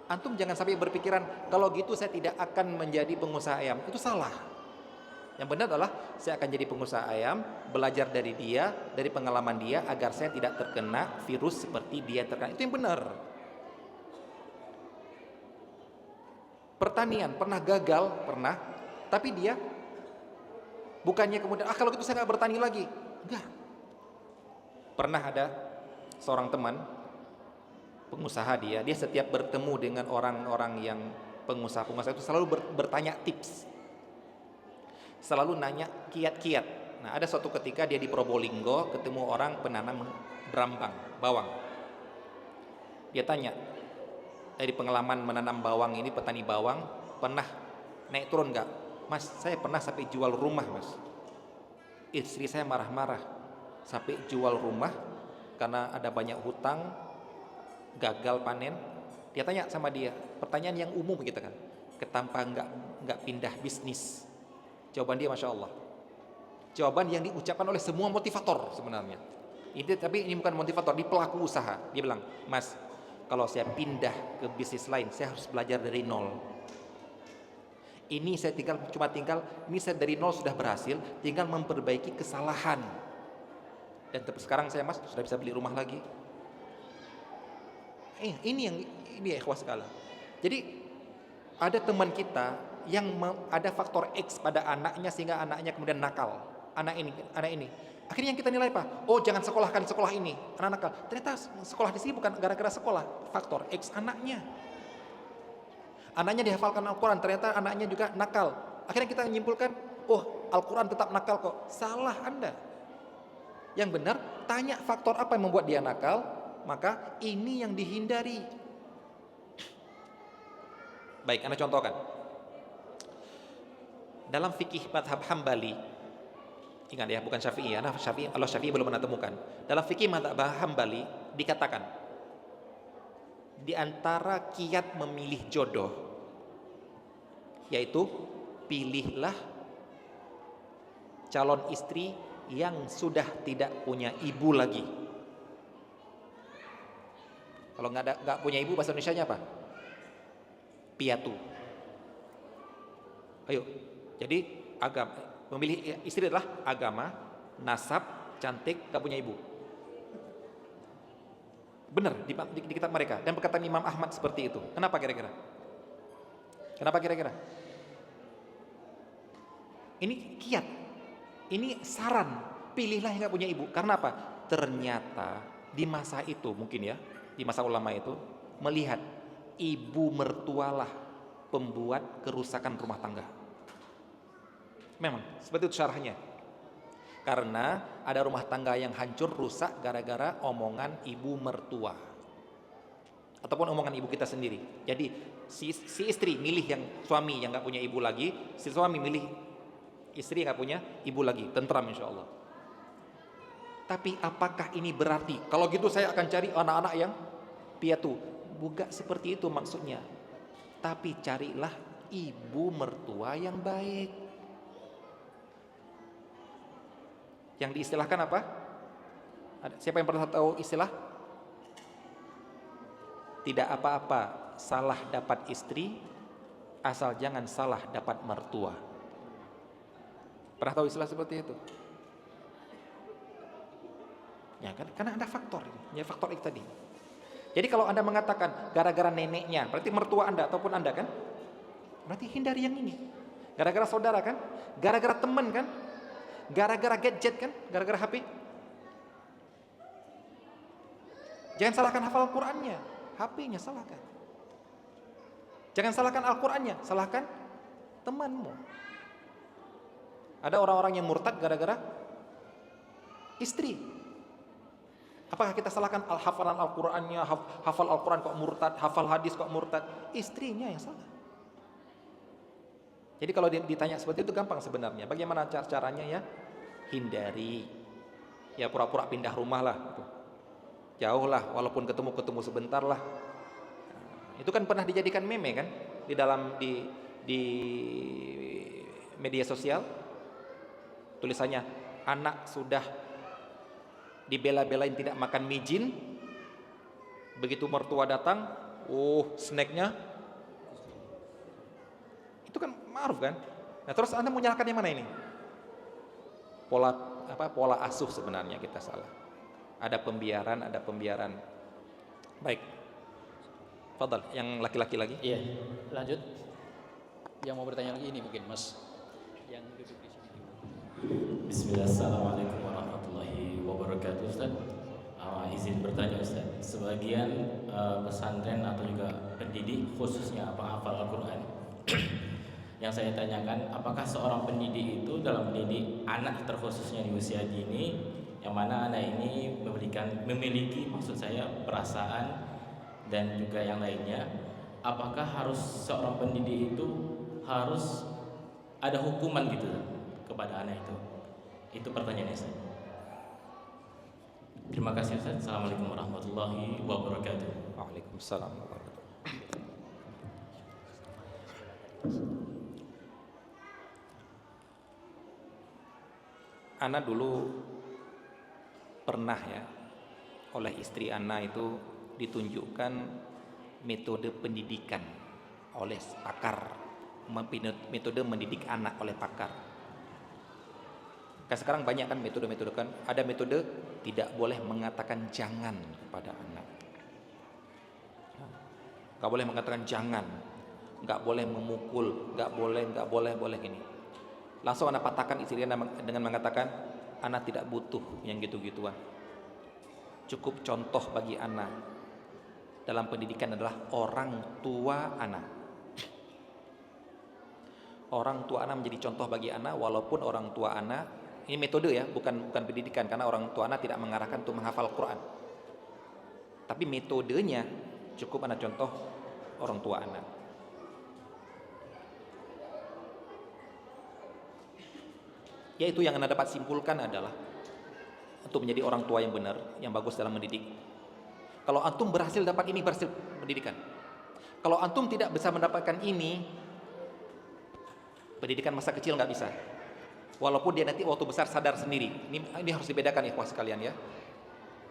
Antum jangan sampai berpikiran, kalau gitu saya tidak akan menjadi pengusaha ayam. Itu salah. Yang benar adalah, saya akan jadi pengusaha ayam, belajar dari dia, dari pengalaman dia, agar saya tidak terkena virus seperti dia terkena. Itu yang benar. Pertanian, pernah gagal, pernah. Tapi dia, bukannya kemudian, kalau gitu saya nggak bertani lagi. Enggak. Pernah ada seorang teman pengusaha, dia setiap bertemu dengan orang-orang yang pengusaha itu selalu bertanya tips, selalu nanya kiat-kiat. Nah, ada suatu ketika dia di Probolinggo ketemu orang penanam bawang. Dia tanya, dari pengalaman menanam bawang ini, petani bawang, pernah naik turun nggak? Mas, saya pernah sampai jual rumah, mas. Istri saya marah-marah sampai jual rumah karena ada banyak hutang, gagal panen. Dia tanya sama dia, pertanyaan yang umum gitu kan, kenapa nggak pindah bisnis? Jawaban dia, masya Allah, jawaban yang diucapkan oleh semua motivator sebenarnya. Tapi ini bukan motivator, di pelaku usaha. Dia bilang, mas, kalau saya pindah ke bisnis lain, saya harus belajar dari nol. Ini saya ini saya dari nol sudah berhasil, tinggal memperbaiki kesalahan. Dan sekarang saya, mas, sudah bisa beli rumah lagi. Ini ya ikhwas sekalian. Jadi ada teman kita yang ada faktor X pada anaknya sehingga anaknya kemudian nakal. Anak ini. Akhirnya yang kita nilai apa? Oh, jangan sekolahkan sekolah ini, anak nakal. Ternyata sekolah di sini bukan gara-gara sekolah, faktor X anaknya. Anaknya dihafalkan Al-Quran, ternyata anaknya juga nakal. Akhirnya kita menyimpulkan, oh, Al-Quran tetap nakal kok. Salah Anda. Yang benar, tanya faktor apa yang membuat dia nakal, maka ini yang dihindari. Baik, Anda contohkan. Dalam fikih madhab Hambali, ingat ya, bukan Syafi'i ya, Allah Syafi'i belum pernah temukan. Dalam fikih madhab Hambali dikatakan, di antara kiat memilih jodoh, yaitu pilihlah calon istri yang sudah tidak punya ibu lagi. Kalau nggak punya ibu, bahasa Indonesianya apa? Piatu. Ayo, jadi memilih istri adalah agama, nasab, cantik, nggak punya ibu. Benar di kitab mereka, dan perkataan Imam Ahmad seperti itu. Kenapa kira-kira? Ini kiat. Ini saran, pilihlah yang gak punya ibu. Karena apa? Ternyata di masa itu, mungkin ya, di masa ulama itu, melihat ibu mertualah pembuat kerusakan rumah tangga. Memang seperti itu syarahnya. Karena ada rumah tangga yang hancur, rusak gara-gara omongan ibu mertua, ataupun omongan ibu kita sendiri. Jadi si istri milih yang suami yang gak punya ibu lagi, si suami milih istri yang gak punya ibu lagi, tentram insya Allah. Tapi apakah ini berarti kalau gitu saya akan cari anak-anak yang piatu? Bukan seperti itu maksudnya. Tapi carilah ibu mertua yang baik. Yang diistilahkan apa? Siapa yang pernah tahu istilah? Tidak apa-apa salah dapat istri, asal jangan salah dapat mertua. Pernah tahu istilah seperti itu? Ya kan, karena ada faktor, ya faktor itu tadi. Jadi kalau Anda mengatakan gara-gara neneknya, berarti mertua Anda ataupun Anda kan? Berarti hindari yang ini. Gara-gara saudara kan? Gara-gara teman kan? Gara-gara gadget kan? Gara-gara HP? Jangan salahkan hafal Al-Qur'annya, HP-nya salahkan. Jangan salahkan Al-Qur'annya, salahkan temanmu. Ada orang-orang yang murtad gara-gara istri. Apakah kita salahkan hafalan Al-Qur'annya, hafal Al-Qur'an kok murtad, hafal hadis kok murtad? Istrinya yang salah. Jadi kalau ditanya seperti itu gampang sebenarnya. Bagaimana caranya ya? Hindari. Ya pura-pura pindah rumah lah. Jauh lah, walaupun ketemu sebentar lah. Itu kan pernah dijadikan meme kan? Di media sosial. Tulisannya, anak sudah dibela-belain tidak makan micin, begitu mertua datang, snacknya itu kan ma'ruf kan. Nah terus Anda mau nyalahkan yang mana ini? Pola asuh sebenarnya kita salah. Ada pembiaran. Baik, fadal, yang laki-laki lagi. Iya, lanjut. Yang mau bertanya lagi ini mungkin Mas yang duduk di sini. Bismillah, assalamualaikum warahmatullahi wabarakatuh. Ustaz, izin bertanya Ustaz, sebagian pesantren atau juga pendidik khususnya penghafal Al-Quran yang saya tanyakan, apakah seorang pendidik itu dalam mendidik anak terkhususnya di usia dini, yang mana anak ini memiliki maksud saya perasaan dan juga yang lainnya, apakah harus seorang pendidik itu harus ada hukuman gitu kepada anak itu? Itu pertanyaannya Ustaz. Terima kasih Ustaz. Assalamualaikum warahmatullahi wabarakatuh. Waalaikumsalam warahmatullahi wabarakatuh. Ana dulu pernah ya oleh istri Ana itu ditunjukkan metode pendidikan oleh pakar, metode mendidik anak oleh pakar. Kan sekarang banyak kan metode-metode kan, ada metode tidak boleh mengatakan jangan kepada anak, nggak boleh mengatakan jangan, nggak boleh memukul, nggak boleh gini. Langsung anak patahkan istri dengan mengatakan, anak tidak butuh yang gitu-gituan. Cukup contoh bagi anak dalam pendidikan adalah orang tua anak. Orang tua anak menjadi contoh bagi anak, walaupun orang tua anak, ini metode ya, bukan pendidikan, karena orang tua anak tidak mengarahkan untuk menghafal Quran. Tapi metodenya cukup anak contoh orang tua anak. Yaitu yang Anda dapat simpulkan adalah untuk menjadi orang tua yang benar, yang bagus dalam mendidik. Kalau antum berhasil dapat ini, berhasil pendidikan. Kalau antum tidak bisa mendapatkan ini, pendidikan masa kecil nggak bisa. Walaupun dia nanti waktu besar sadar sendiri. Ini harus dibedakan ya, sekalian ya.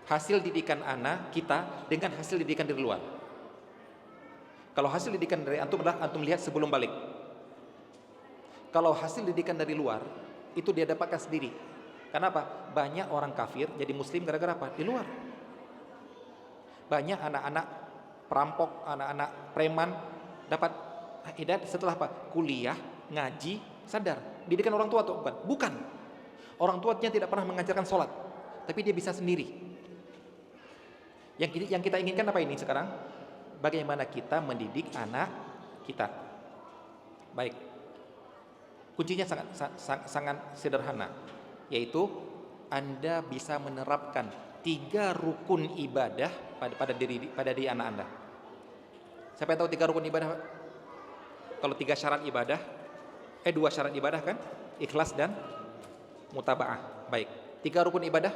Hasil didikan anak kita dengan hasil didikan dari luar. Kalau hasil didikan dari antum adalah antum lihat sebelum balik. Kalau hasil didikan dari luar, itu dia dapatkan sendiri. Kenapa? Banyak orang kafir jadi muslim gara-gara apa? Di luar. Banyak anak-anak perampok, anak-anak preman dapat hidayah setelah apa? Kuliah, ngaji, sadar. Didikan orang tua atau bukan? Bukan. Orang tuanya tidak pernah mengajarkan sholat, tapi dia bisa sendiri. Yang kita inginkan apa ini sekarang? Bagaimana kita mendidik anak kita? Baik. Kuncinya sangat sederhana, yaitu Anda bisa menerapkan 3 rukun ibadah pada diri anak Anda. Siapa yang tahu 3 rukun ibadah? Kalau 3 syarat ibadah, 2 syarat ibadah kan? Ikhlas dan mutabaah. Baik. 3 rukun ibadah.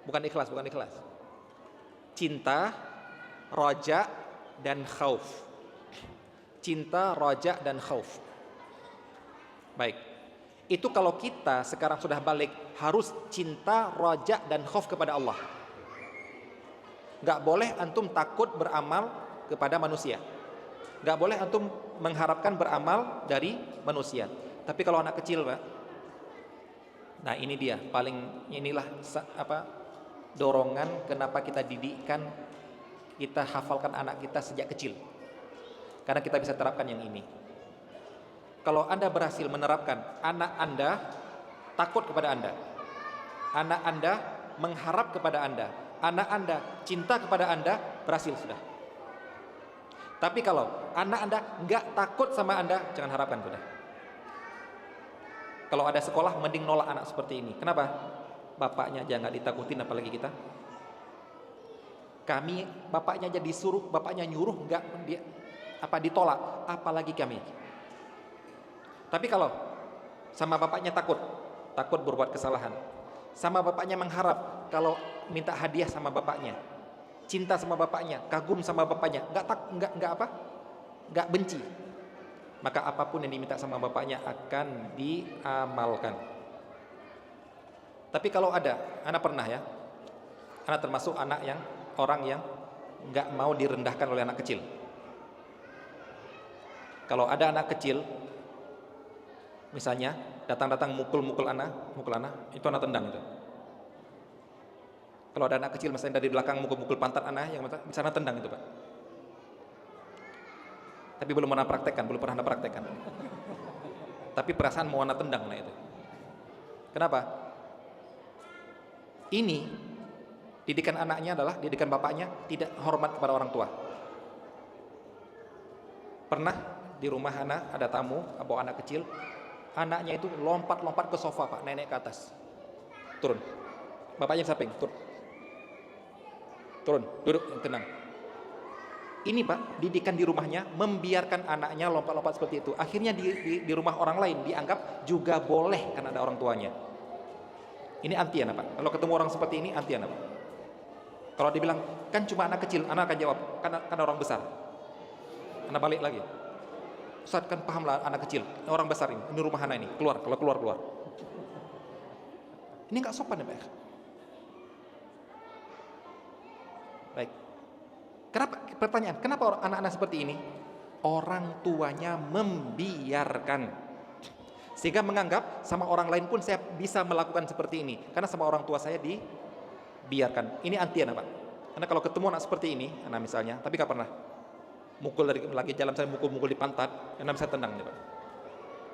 Bukan ikhlas, bukan ikhlas. Cinta, roja, dan khauf. Cinta, roja, dan khauf. Baik. Itu kalau kita sekarang sudah balik, harus cinta, roja, dan khauf kepada Allah. Gak boleh antum takut beramal kepada manusia. Gak boleh antum mengharapkan beramal dari manusia. Tapi kalau anak kecil, Pak, nah ini dia inilah dorongan kenapa kita didikkan, kita hafalkan anak kita sejak kecil, karena kita bisa terapkan yang ini. Kalau Anda berhasil menerapkan, anak Anda takut kepada Anda, anak Anda mengharap kepada Anda, anak Anda cinta kepada Anda, berhasil sudah. Tapi kalau anak Anda nggak takut sama Anda, jangan harapkan sudah. Kalau ada sekolah, mending nolak anak seperti ini. Kenapa? Bapaknya aja nggak ditakutin, apalagi kita. Kami, bapaknya aja disuruh, bapaknya nyuruh, nggak ditolak, apalagi kami. Tapi kalau sama bapaknya takut berbuat kesalahan, sama bapaknya mengharap, kalau minta hadiah sama bapaknya, cinta sama bapaknya, kagum sama bapaknya, nggak benci, maka apapun yang diminta sama bapaknya akan diamalkan. Tapi kalau ada, anak pernah ya, anak termasuk orang yang nggak mau direndahkan oleh anak kecil. Kalau ada anak kecil, misalnya datang mukul anak, itu anak tendang itu. Kalau ada anak kecil misalnya dari belakang mukul pantat anak, yang bisa anak tendang itu, Pak. Tapi belum pernah praktekkan. Tapi perasaan mau anak tendang nah itu. Kenapa? Ini didikan anaknya adalah didikan bapaknya tidak hormat kepada orang tua. Pernah di rumah anak ada tamu, bawa anak kecil, anaknya itu lompat ke sofa, Pak, nenek ke atas, turun, bapaknya di samping, turun, duduk, tenang. Ini, Pak, didikan di rumahnya membiarkan anaknya lompat seperti itu. Akhirnya di rumah orang lain dianggap juga boleh karena ada orang tuanya. Ini anti anak, Pak. Kalau ketemu orang seperti ini anti anak, Pak. Kalau dibilang kan cuma anak kecil, anak akan jawab karena orang besar. Anak balik lagi, Ustaz kan paham lah anak kecil, orang besar ini rumah anak ini, keluar. Ini nggak sopan ya, Pak. Baik. Kenapa? Pertanyaan, kenapa anak-anak seperti ini? Orang tuanya membiarkan, sehingga menganggap sama orang lain pun saya bisa melakukan seperti ini, karena sama orang tua saya dibiarkan. Ini anti anak, Pak. Karena kalau ketemu anak seperti ini, anak misalnya, tapi nggak pernah mukul dari lagi jalan, saya mukul di pantat, anak saya tendang nih, Pak.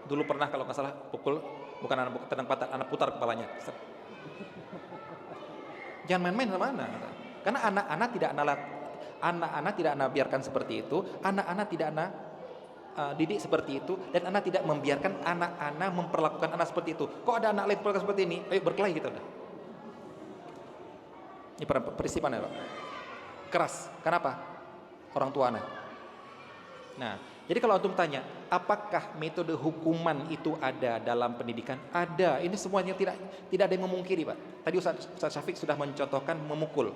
Dulu pernah kalau nggak salah pukul, bukan anak tendang pantat, anak putar kepalanya. Jangan main-main sama anak. Karena anak-anak tidak anak biarkan seperti itu, anak-anak tidak anak didik seperti itu, dan anak tidak membiarkan anak-anak memperlakukan anak seperti itu. Kok ada anak lain perlakukan seperti ini? Ayo berkelahi kita udah. Ini perisipannya, Pak. Keras. Kenapa? Orang tua anak. Nah, jadi kalau antum tanya, apakah metode hukuman itu ada dalam pendidikan? Ada. Ini semuanya tidak ada yang memungkiri, Pak. Tadi Ustaz Syafiq sudah mencontohkan memukul.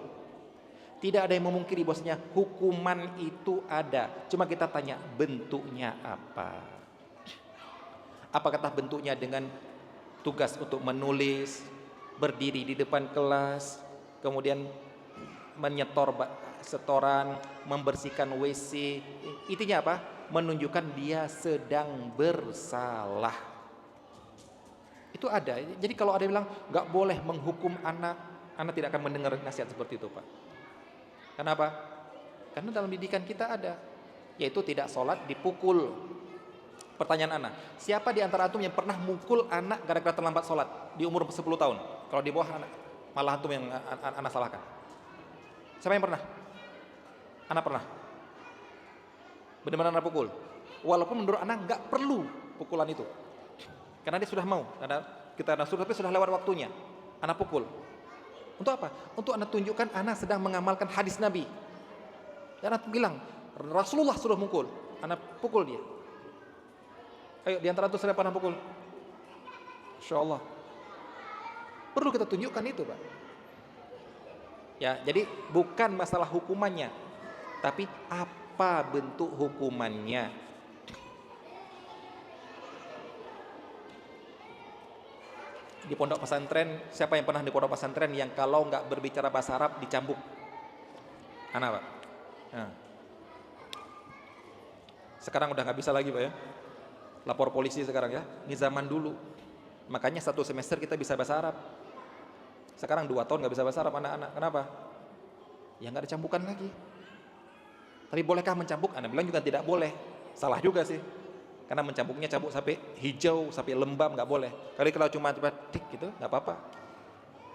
Tidak ada yang memungkiri bahwasanya hukuman itu ada. Cuma kita tanya bentuknya apa? Apakah bentuknya dengan tugas untuk menulis, berdiri di depan kelas, kemudian menyetor setoran, membersihkan WC. Intinya apa? Menunjukkan dia sedang bersalah. Itu ada. Jadi kalau ada yang bilang nggak boleh menghukum anak tidak akan mendengar nasihat seperti itu, Pak. Kenapa? Karena dalam didikan kita ada, yaitu tidak sholat dipukul. Pertanyaan anak, siapa di antara antum yang pernah mukul anak gara-gara terlambat sholat di umur 10 tahun? Kalau di bawah anak, malah antum yang anak salahkan. Siapa yang pernah? Anak pernah? Benar-benar anak pukul. Walaupun menurut anak nggak perlu pukulan itu, karena dia sudah mau, karena kita anak suruh tapi sudah lewat waktunya. Anak pukul. Untuk apa? Untuk anak tunjukkan anak sedang mengamalkan hadis Nabi. Dan anak bilang, Rasulullah suruh mukul, anak pukul dia. Ayo, di antara itu saya pernah pukul. Insya Allah. Perlu kita tunjukkan itu, Pak. Ya, jadi bukan masalah hukumannya, tapi apa bentuk hukumannya. Di pondok pesantren, siapa yang pernah di pondok pesantren yang kalau nggak berbicara bahasa Arab dicambuk? Anak Pak. Nah. Sekarang udah nggak bisa lagi Pak ya. Lapor polisi sekarang ya. Ini zaman dulu. Makanya 1 semester kita bisa bahasa Arab. Sekarang 2 tahun nggak bisa bahasa Arab anak-anak. Kenapa? Ya nggak ada cambukan lagi. Tapi bolehkah mencambuk? Anda bilang juga tidak boleh. Salah juga sih. Karena mencambuknya cambuk sampai hijau, sampai lembab nggak boleh. Kalau cuma tik gitu nggak apa-apa.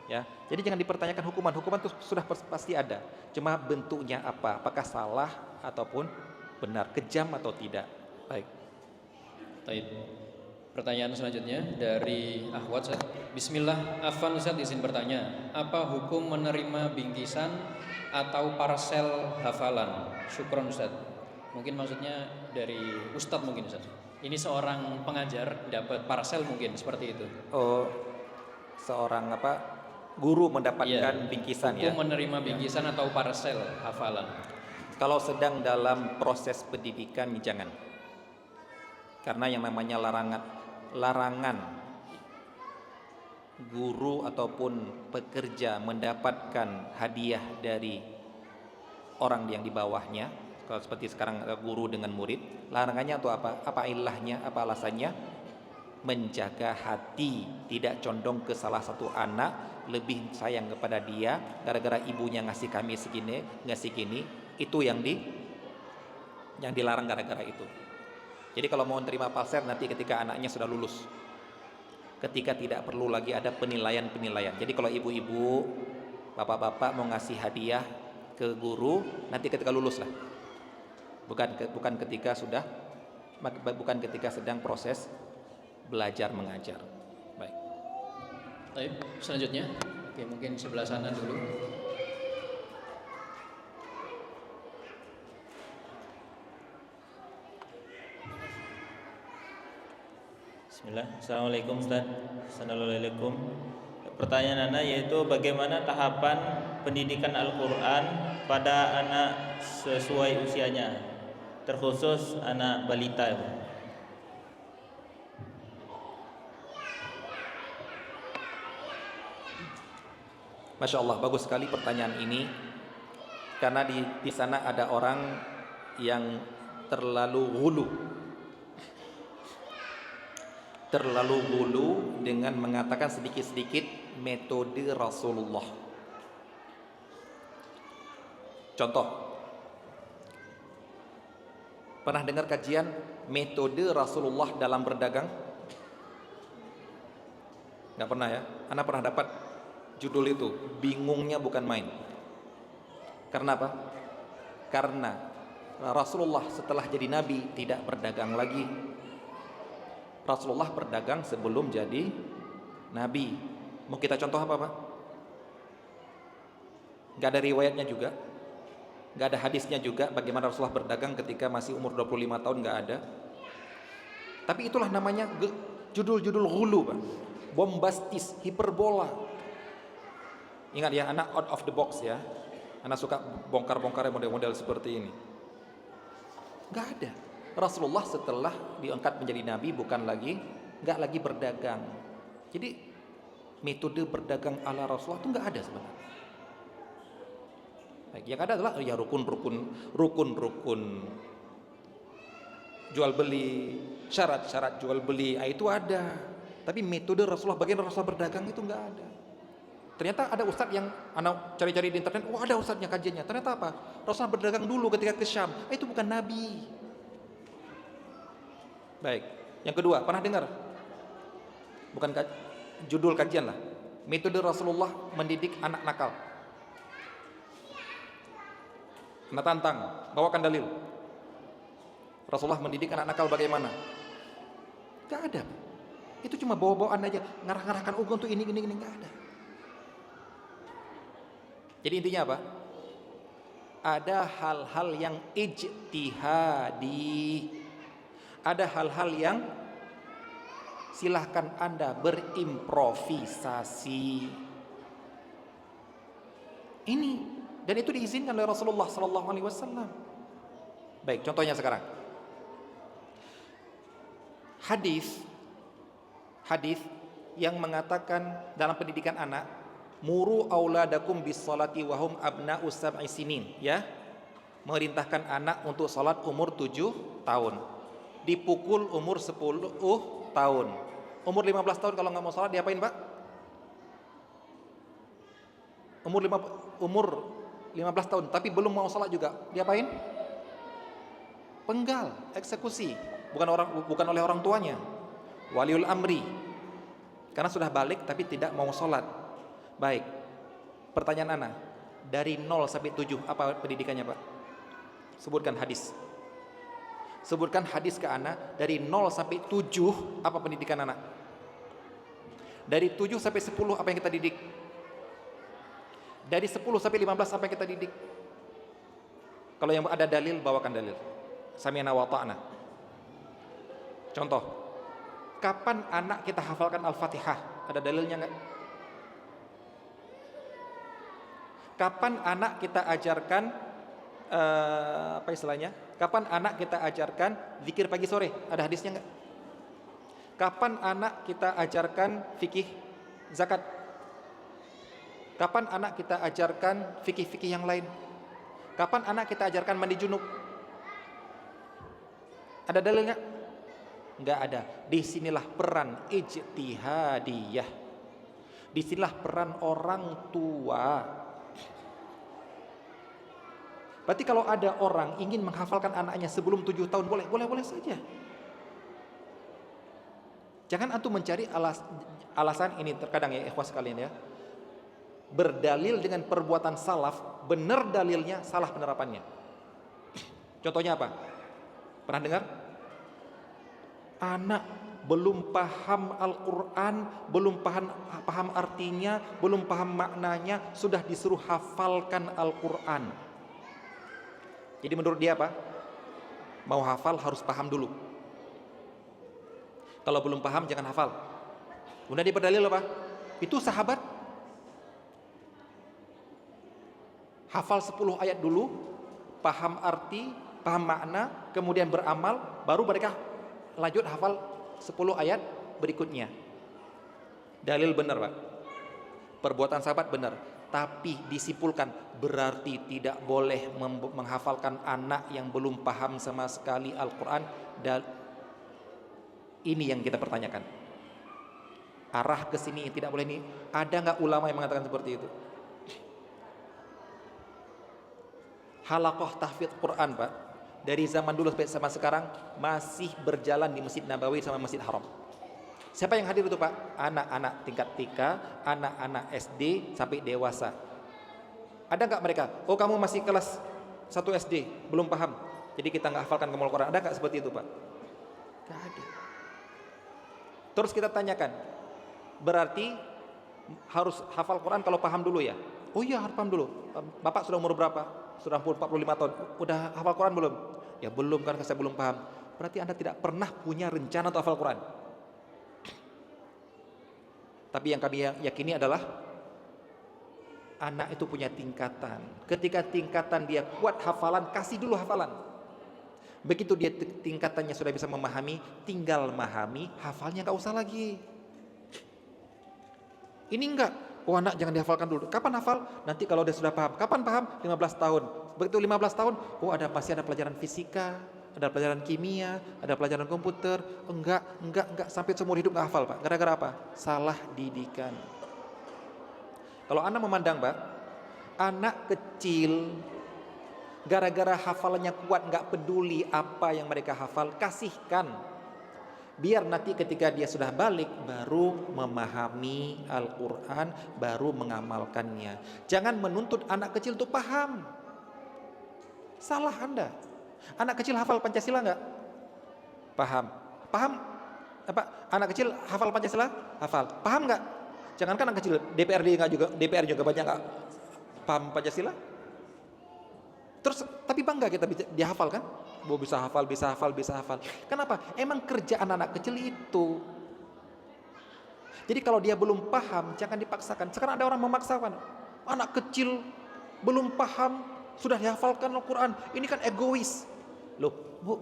Ya, jadi jangan dipertanyakan hukuman. Hukuman itu sudah pasti ada. Cuma bentuknya apa? Apakah salah ataupun benar, kejam atau tidak? Baik. Baik. Pertanyaan selanjutnya dari Ahwat Ustaz. Bismillah, Afwan Ustaz izin bertanya, apa hukum menerima bingkisan atau parsel hafalan? Syukron Ustaz. Mungkin maksudnya dari Ustadz mungkin Ustaz. Ini seorang pengajar dapat parsel mungkin seperti itu. Oh, seorang guru mendapatkan bingkisan ya. Hukum menerima bingkisan atau parsel hafalan. Kalau sedang dalam proses pendidikan jangan. Karena yang namanya larangan guru ataupun pekerja mendapatkan hadiah dari orang yang di bawahnya. Kalau seperti sekarang guru dengan murid, larangannya atau apa? Apa ilahnya? Apa alasannya? Menjaga hati, tidak condong ke salah satu anak, lebih sayang kepada dia gara-gara ibunya ngasih kami segini, ngasih gini. Itu yang dilarang gara-gara itu. Jadi kalau mau terima parsel nanti ketika anaknya sudah lulus, ketika tidak perlu lagi ada penilaian. Jadi kalau ibu-ibu, bapak-bapak mau ngasih hadiah ke guru nanti ketika lulus lah, bukan ketika sedang proses belajar mengajar. Baik. Baik, selanjutnya. Oke, mungkin sebelah sana dulu. Bismillah. Assalamualaikum Ustaz. Assalamualaikum. Pertanyaan Anda yaitu bagaimana tahapan pendidikan Al-Quran pada anak sesuai usianya, terkhusus anak balita. Masya Allah, bagus sekali pertanyaan ini. Karena di sana ada orang yang terlalu hulu dengan mengatakan sedikit-sedikit metode Rasulullah. Contoh, pernah dengar kajian metode Rasulullah dalam berdagang? Nggak pernah ya? Anda pernah dapat judul itu? Bingungnya bukan main. Karena apa? Karena Rasulullah setelah jadi nabi tidak berdagang lagi. Rasulullah berdagang sebelum jadi nabi. Mau kita contoh apa Pak? Gak ada riwayatnya juga, gak ada hadisnya juga bagaimana Rasulullah berdagang ketika masih umur 25 tahun, gak ada. Tapi itulah namanya judul-judul ghulu Pak. Bombastis, hiperbola. Ingat ya, anak out of the box ya. Anak suka bongkar-bongkar model-model seperti ini. Gak ada. Rasulullah setelah diangkat menjadi nabi nggak lagi berdagang. Jadi metode berdagang ala Rasulullah itu nggak ada sebenarnya. Baik, yang ada adalah ya rukun jual beli, syarat-syarat jual beli, itu ada. Tapi metode Rasulullah, bagaimana Rasulullah berdagang itu nggak ada. Ternyata ada ustadz yang anak cari-cari di internet, ada ustadznya kajiannya. Ternyata apa? Rasulullah berdagang dulu ketika ke Syam. Itu bukan nabi. Baik. Yang kedua, pernah dengar? Bukan judul kajian lah. Metode Rasulullah mendidik anak nakal. Anda tantang, bawakan dalil. Rasulullah mendidik anak nakal bagaimana? Gak ada. Itu cuma bawa-bawaan aja, ngarah-ngarahkan untuk ini, gak ada. Jadi intinya apa? Ada hal-hal yang ijtihadi. Ada hal-hal yang silahkan Anda berimprovisasi. Ini, dan itu diizinkan oleh Rasulullah sallallahu alaihi wasallam. Baik, contohnya sekarang. Hadis yang mengatakan dalam pendidikan anak, muru auladakum bis salati wa hum abna'u sab'i sinin, ya. Merintahkan anak untuk salat umur 7 tahun. Dipukul umur 10 tahun. Umur 15 tahun kalau nggak mau salat diapain, Pak? Umur 15 tahun tapi belum mau salat juga, diapain? Penggal, eksekusi. Bukan oleh orang tuanya. Waliul amri. Karena sudah balik tapi tidak mau salat. Baik. Pertanyaan ana, dari 0 sampai 7 apa pendidikannya, Pak? Sebutkan hadis. Sebutkan hadis ke ana dari 0 sampai 7 apa pendidikan anak? Dari 7 sampai 10 apa yang kita didik? Dari 10 sampai 15 apa yang kita didik? Kalau yang ada dalil, bawakan dalil. Sami'na wa ta'na. Contoh, kapan anak kita hafalkan Al-Fatihah? Ada dalilnya enggak? Kapan anak kita ajarkan apa istilahnya? Kapan anak kita ajarkan zikir pagi sore? Ada hadisnya enggak? Kapan anak kita ajarkan fikih zakat? Kapan anak kita ajarkan fikih-fikih yang lain? Kapan anak kita ajarkan mandi junub? Ada dalil enggak? Enggak ada. Disinilah peran ijtihadiyah. Disinilah peran orang tua. Berarti kalau ada orang ingin menghafalkan anaknya sebelum 7 tahun, boleh saja. Jangan antum mencari alasan ini, terkadang ya ikhwas sekalian ya. Berdalil dengan perbuatan salaf, benar dalilnya, salah penerapannya. Contohnya apa? Pernah dengar? Anak belum paham Al-Quran, belum paham artinya, belum paham maknanya, sudah disuruh hafalkan Al-Quran. Jadi menurut dia apa? Mau hafal harus paham dulu. Kalau belum paham jangan hafal. Kemudian dia berdalil apa? Itu sahabat hafal 10 ayat dulu, paham arti, paham makna, kemudian beramal, baru mereka lanjut hafal 10 ayat berikutnya. Dalil benar, Pak. Perbuatan sahabat benar, tapi disimpulkan berarti tidak boleh menghafalkan anak yang belum paham sama sekali Al-Quran. Dan ini yang kita pertanyakan. Arah ke sini tidak boleh ini. Ada nggak ulama yang mengatakan seperti itu? Halaqah tahfidz Quran, Pak, dari zaman dulu sampai sama sekarang masih berjalan di Masjid Nabawi sama Masjid Haram. Siapa yang hadir itu, Pak? Anak-anak tingkat TK, anak-anak SD sampai dewasa. Ada nggak mereka? Oh, kamu masih kelas 1 SD, belum paham, jadi kita nggak hafalkan kamu Al-Quran. Ada nggak seperti itu, Pak? Nggak ada. Terus kita tanyakan, berarti harus hafal Quran kalau paham dulu ya? Oh iya, harus paham dulu. Bapak sudah umur berapa? Sudah 45 tahun. Udah hafal Quran belum? Ya belum, kan saya belum paham. Berarti Anda tidak pernah punya rencana untuk hafal Quran. Tapi yang kami yakini adalah anak itu punya tingkatan. Ketika tingkatan dia kuat hafalan, kasih dulu hafalan. Begitu dia tingkatannya sudah bisa memahami, tinggal memahami, hafalnya nggak usah lagi. Ini enggak. Oh, anak jangan dihafalkan dulu. Kapan hafal? Nanti kalau dia sudah paham. Kapan paham? 15 tahun. Begitu 15 tahun, oh masih ada pelajaran fisika, ada pelajaran kimia, ada pelajaran komputer. Enggak sampai seumur hidup enggak hafal, Pak. Gara-gara apa? Salah didikan. Kalau anak memandang, Pak, anak kecil gara-gara hafalannya kuat, enggak peduli apa yang mereka hafal, kasihkan. Biar nanti ketika dia sudah balik baru memahami Al-Quran, baru mengamalkannya. Jangan menuntut anak kecil untuk paham. Salah Anda. Anak kecil hafal Pancasila enggak? Paham. Paham? Apa? Anak kecil hafal Pancasila? Hafal. Paham enggak? Jangankan anak kecil, DPR juga banyak enggak paham Pancasila. Terus tapi bangga kita dihafal kan? Bisa hafal. Kenapa? Emang kerjaan anak kecil itu. Jadi kalau dia belum paham, jangan dipaksakan. Sekarang ada orang memaksakan. Anak kecil belum paham, sudah dihafalkan Al-Quran. Ini kan egois. Loh, Bu,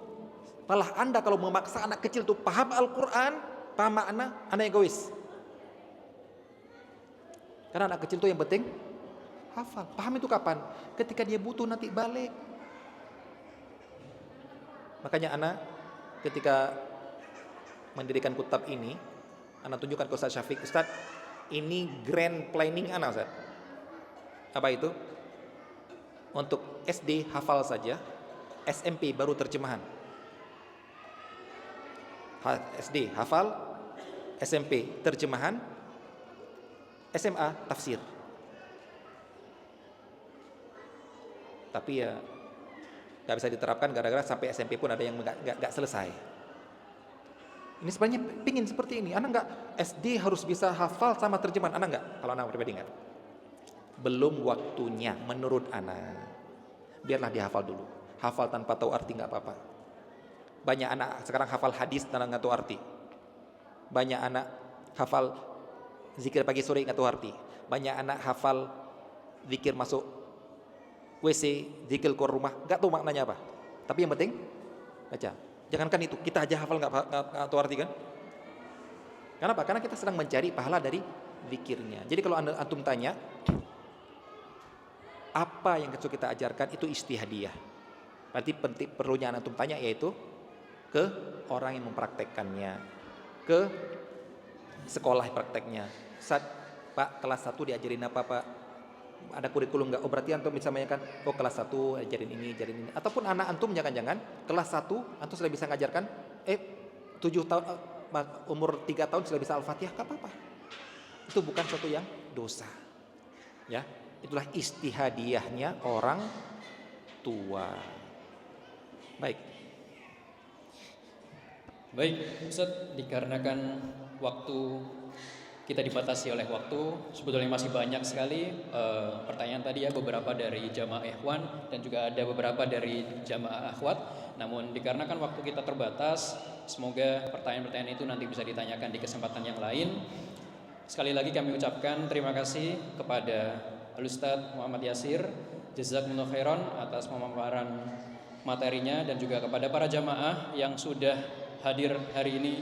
malah Anda kalau memaksa anak kecil itu paham Al-Quran, paham makna, Anda egois. Karena anak kecil itu yang penting hafal. Paham itu kapan? Ketika dia butuh nanti balik. Makanya anak ketika mendirikan kutab ini, anak tunjukkan ke Ustaz Syafiq, Ustaz, ini grand planning anak, Ustaz. Apa itu? Untuk SD hafal saja, SMP baru terjemahan. SD hafal, SMP terjemahan, SMA tafsir. Tapi ya nggak bisa diterapkan gara-gara sampai SMP pun ada yang nggak selesai. Ini sebenarnya pingin seperti ini. Anak nggak SD harus bisa hafal sama terjemahan. Anak nggak? Kalau anak pribadi nggak. Belum waktunya menurut anak. Biarlah dihafal dulu. Hafal tanpa tahu arti nggak apa-apa. Banyak anak sekarang hafal hadis tanpa nggak tahu arti. Banyak anak hafal zikir pagi sore nggak tahu arti. Banyak anak hafal zikir masuk WC, zikir keluar rumah, nggak tahu maknanya apa. Tapi yang penting baca. Jangankan itu, kita aja hafal nggak tahu arti kan? Kenapa? Karena kita sedang mencari pahala dari zikirnya. Jadi kalau antum tanya, apa yang kita ajarkan itu istihadiyah. Berarti penting perlunya antum tanya yaitu ke orang yang mempraktekkannya, ke sekolah prakteknya. Pak, kelas 1 diajarin apa Pak? Ada kurikulum nggak? Oh berarti antum bisa menanyakan, oh kelas 1 ajarin ini. Ataupun anak antum jangan-jangan kelas 1 antum sudah bisa ngajarkan, 7 tahun, umur 3 tahun sudah bisa Al-Fatihah, nggak apa-apa. Itu bukan suatu yang dosa. Ya, itulah istihadiyahnya orang tua. Baik. Baik, Ustaz, dikarenakan waktu kita dibatasi oleh waktu, sebetulnya masih banyak sekali pertanyaan tadi ya, beberapa dari jamaah ikhwan dan juga ada beberapa dari jamaah akhwat. Namun dikarenakan waktu kita terbatas, semoga pertanyaan-pertanyaan itu nanti bisa ditanyakan di kesempatan yang lain. Sekali lagi kami ucapkan terima kasih kepada Al-Ustadz Muhammad Yasir, jazakumullah khairan atas pemaparan materinya, dan juga kepada para jamaah yang sudah hadir hari ini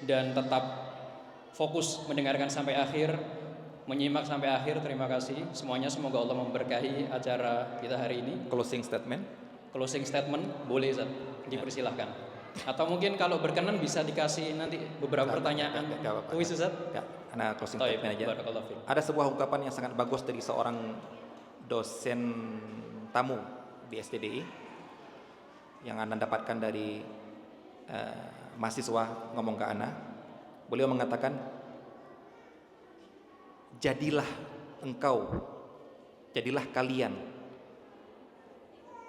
dan tetap fokus mendengarkan sampai akhir, menyimak sampai akhir. Terima kasih semuanya. Semoga Allah memberkahi acara kita hari ini. Closing statement. Closing statement boleh, Ustaz, dipersilahkan. Atau mungkin kalau berkenan bisa dikasih nanti beberapa pertanyaan. Kuis, Ustaz. Anak closing statement aja. Ada sebuah ungkapan yang sangat bagus dari seorang dosen tamu di STDI yang Anda dapatkan dari mahasiswa ngomong ke Anda. Beliau mengatakan, jadilah kalian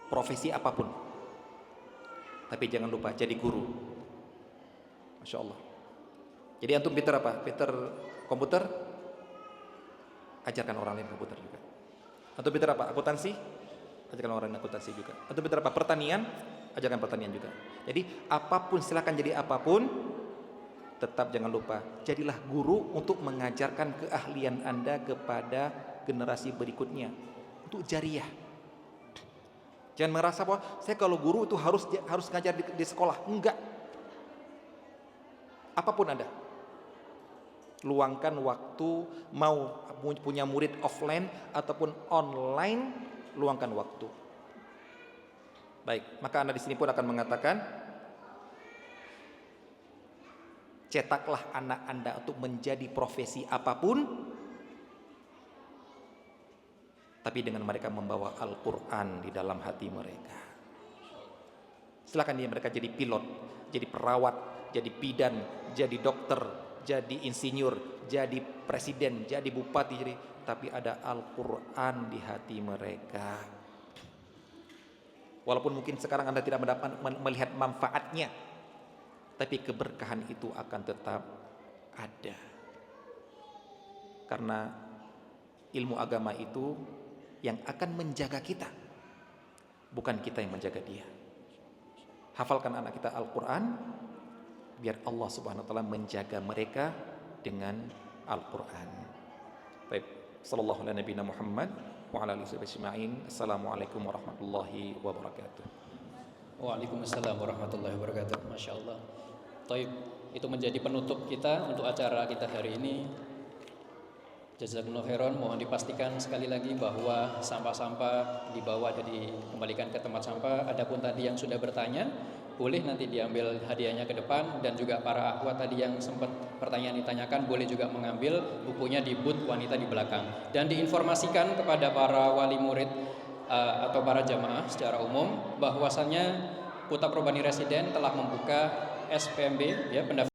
profesi apapun, tapi jangan lupa jadi guru. Masya Allah. Jadi antum pinter apa? Pinter komputer, ajarkan orang lain komputer juga. Antum pinter apa? Akuntansi, ajarkan orang lain akuntansi juga. Antum pinter apa? Pertanian, ajarkan pertanian juga. Jadi apapun, silakan jadi apapun, tetap jangan lupa jadilah guru untuk mengajarkan keahlian Anda kepada generasi berikutnya. Untuk jariah. Jangan merasa bahwa saya kalau guru itu harus ngajar di sekolah. Enggak. Apapun Anda, luangkan waktu, mau punya murid offline ataupun online, luangkan waktu. Baik, maka Anda di sini pun akan mengatakan, cetaklah anak Anda untuk menjadi profesi apapun, tapi dengan mereka membawa Al-Quran di dalam hati mereka. Silakan mereka jadi pilot, jadi perawat, jadi bidan, jadi dokter, jadi insinyur, jadi presiden, jadi bupati, tapi ada Al-Quran di hati mereka. Walaupun mungkin sekarang Anda tidak melihat manfaatnya, tapi keberkahan itu akan tetap ada. Karena ilmu agama itu yang akan menjaga kita, bukan kita yang menjaga dia. Hafalkan anak kita Al-Quran, biar Allah Subhanahu wa ta'ala menjaga mereka dengan Al-Quran. Baik, sallallahu alaihi Nabi Muhammad wa ala alihi ajma'in. Assalamualaikum warahmatullahi wabarakatuh. Waalaikumsalam warahmatullahi wabarakatuh. Masya Allah. Taib, itu menjadi penutup kita untuk acara kita hari ini. Jazakumullah khairan. Mohon dipastikan sekali lagi bahwa sampah-sampah dibawa dan dikembalikan ke tempat sampah. Adapun tadi yang sudah bertanya, boleh nanti diambil hadiahnya ke depan, dan juga para akhwat tadi yang sempat pertanyaan ditanyakan boleh juga mengambil bukunya di booth wanita di belakang. Dan diinformasikan kepada para wali murid atau para jamaah secara umum bahwasannya Putra Probani Residen telah membuka SPMB ya, pendaftaran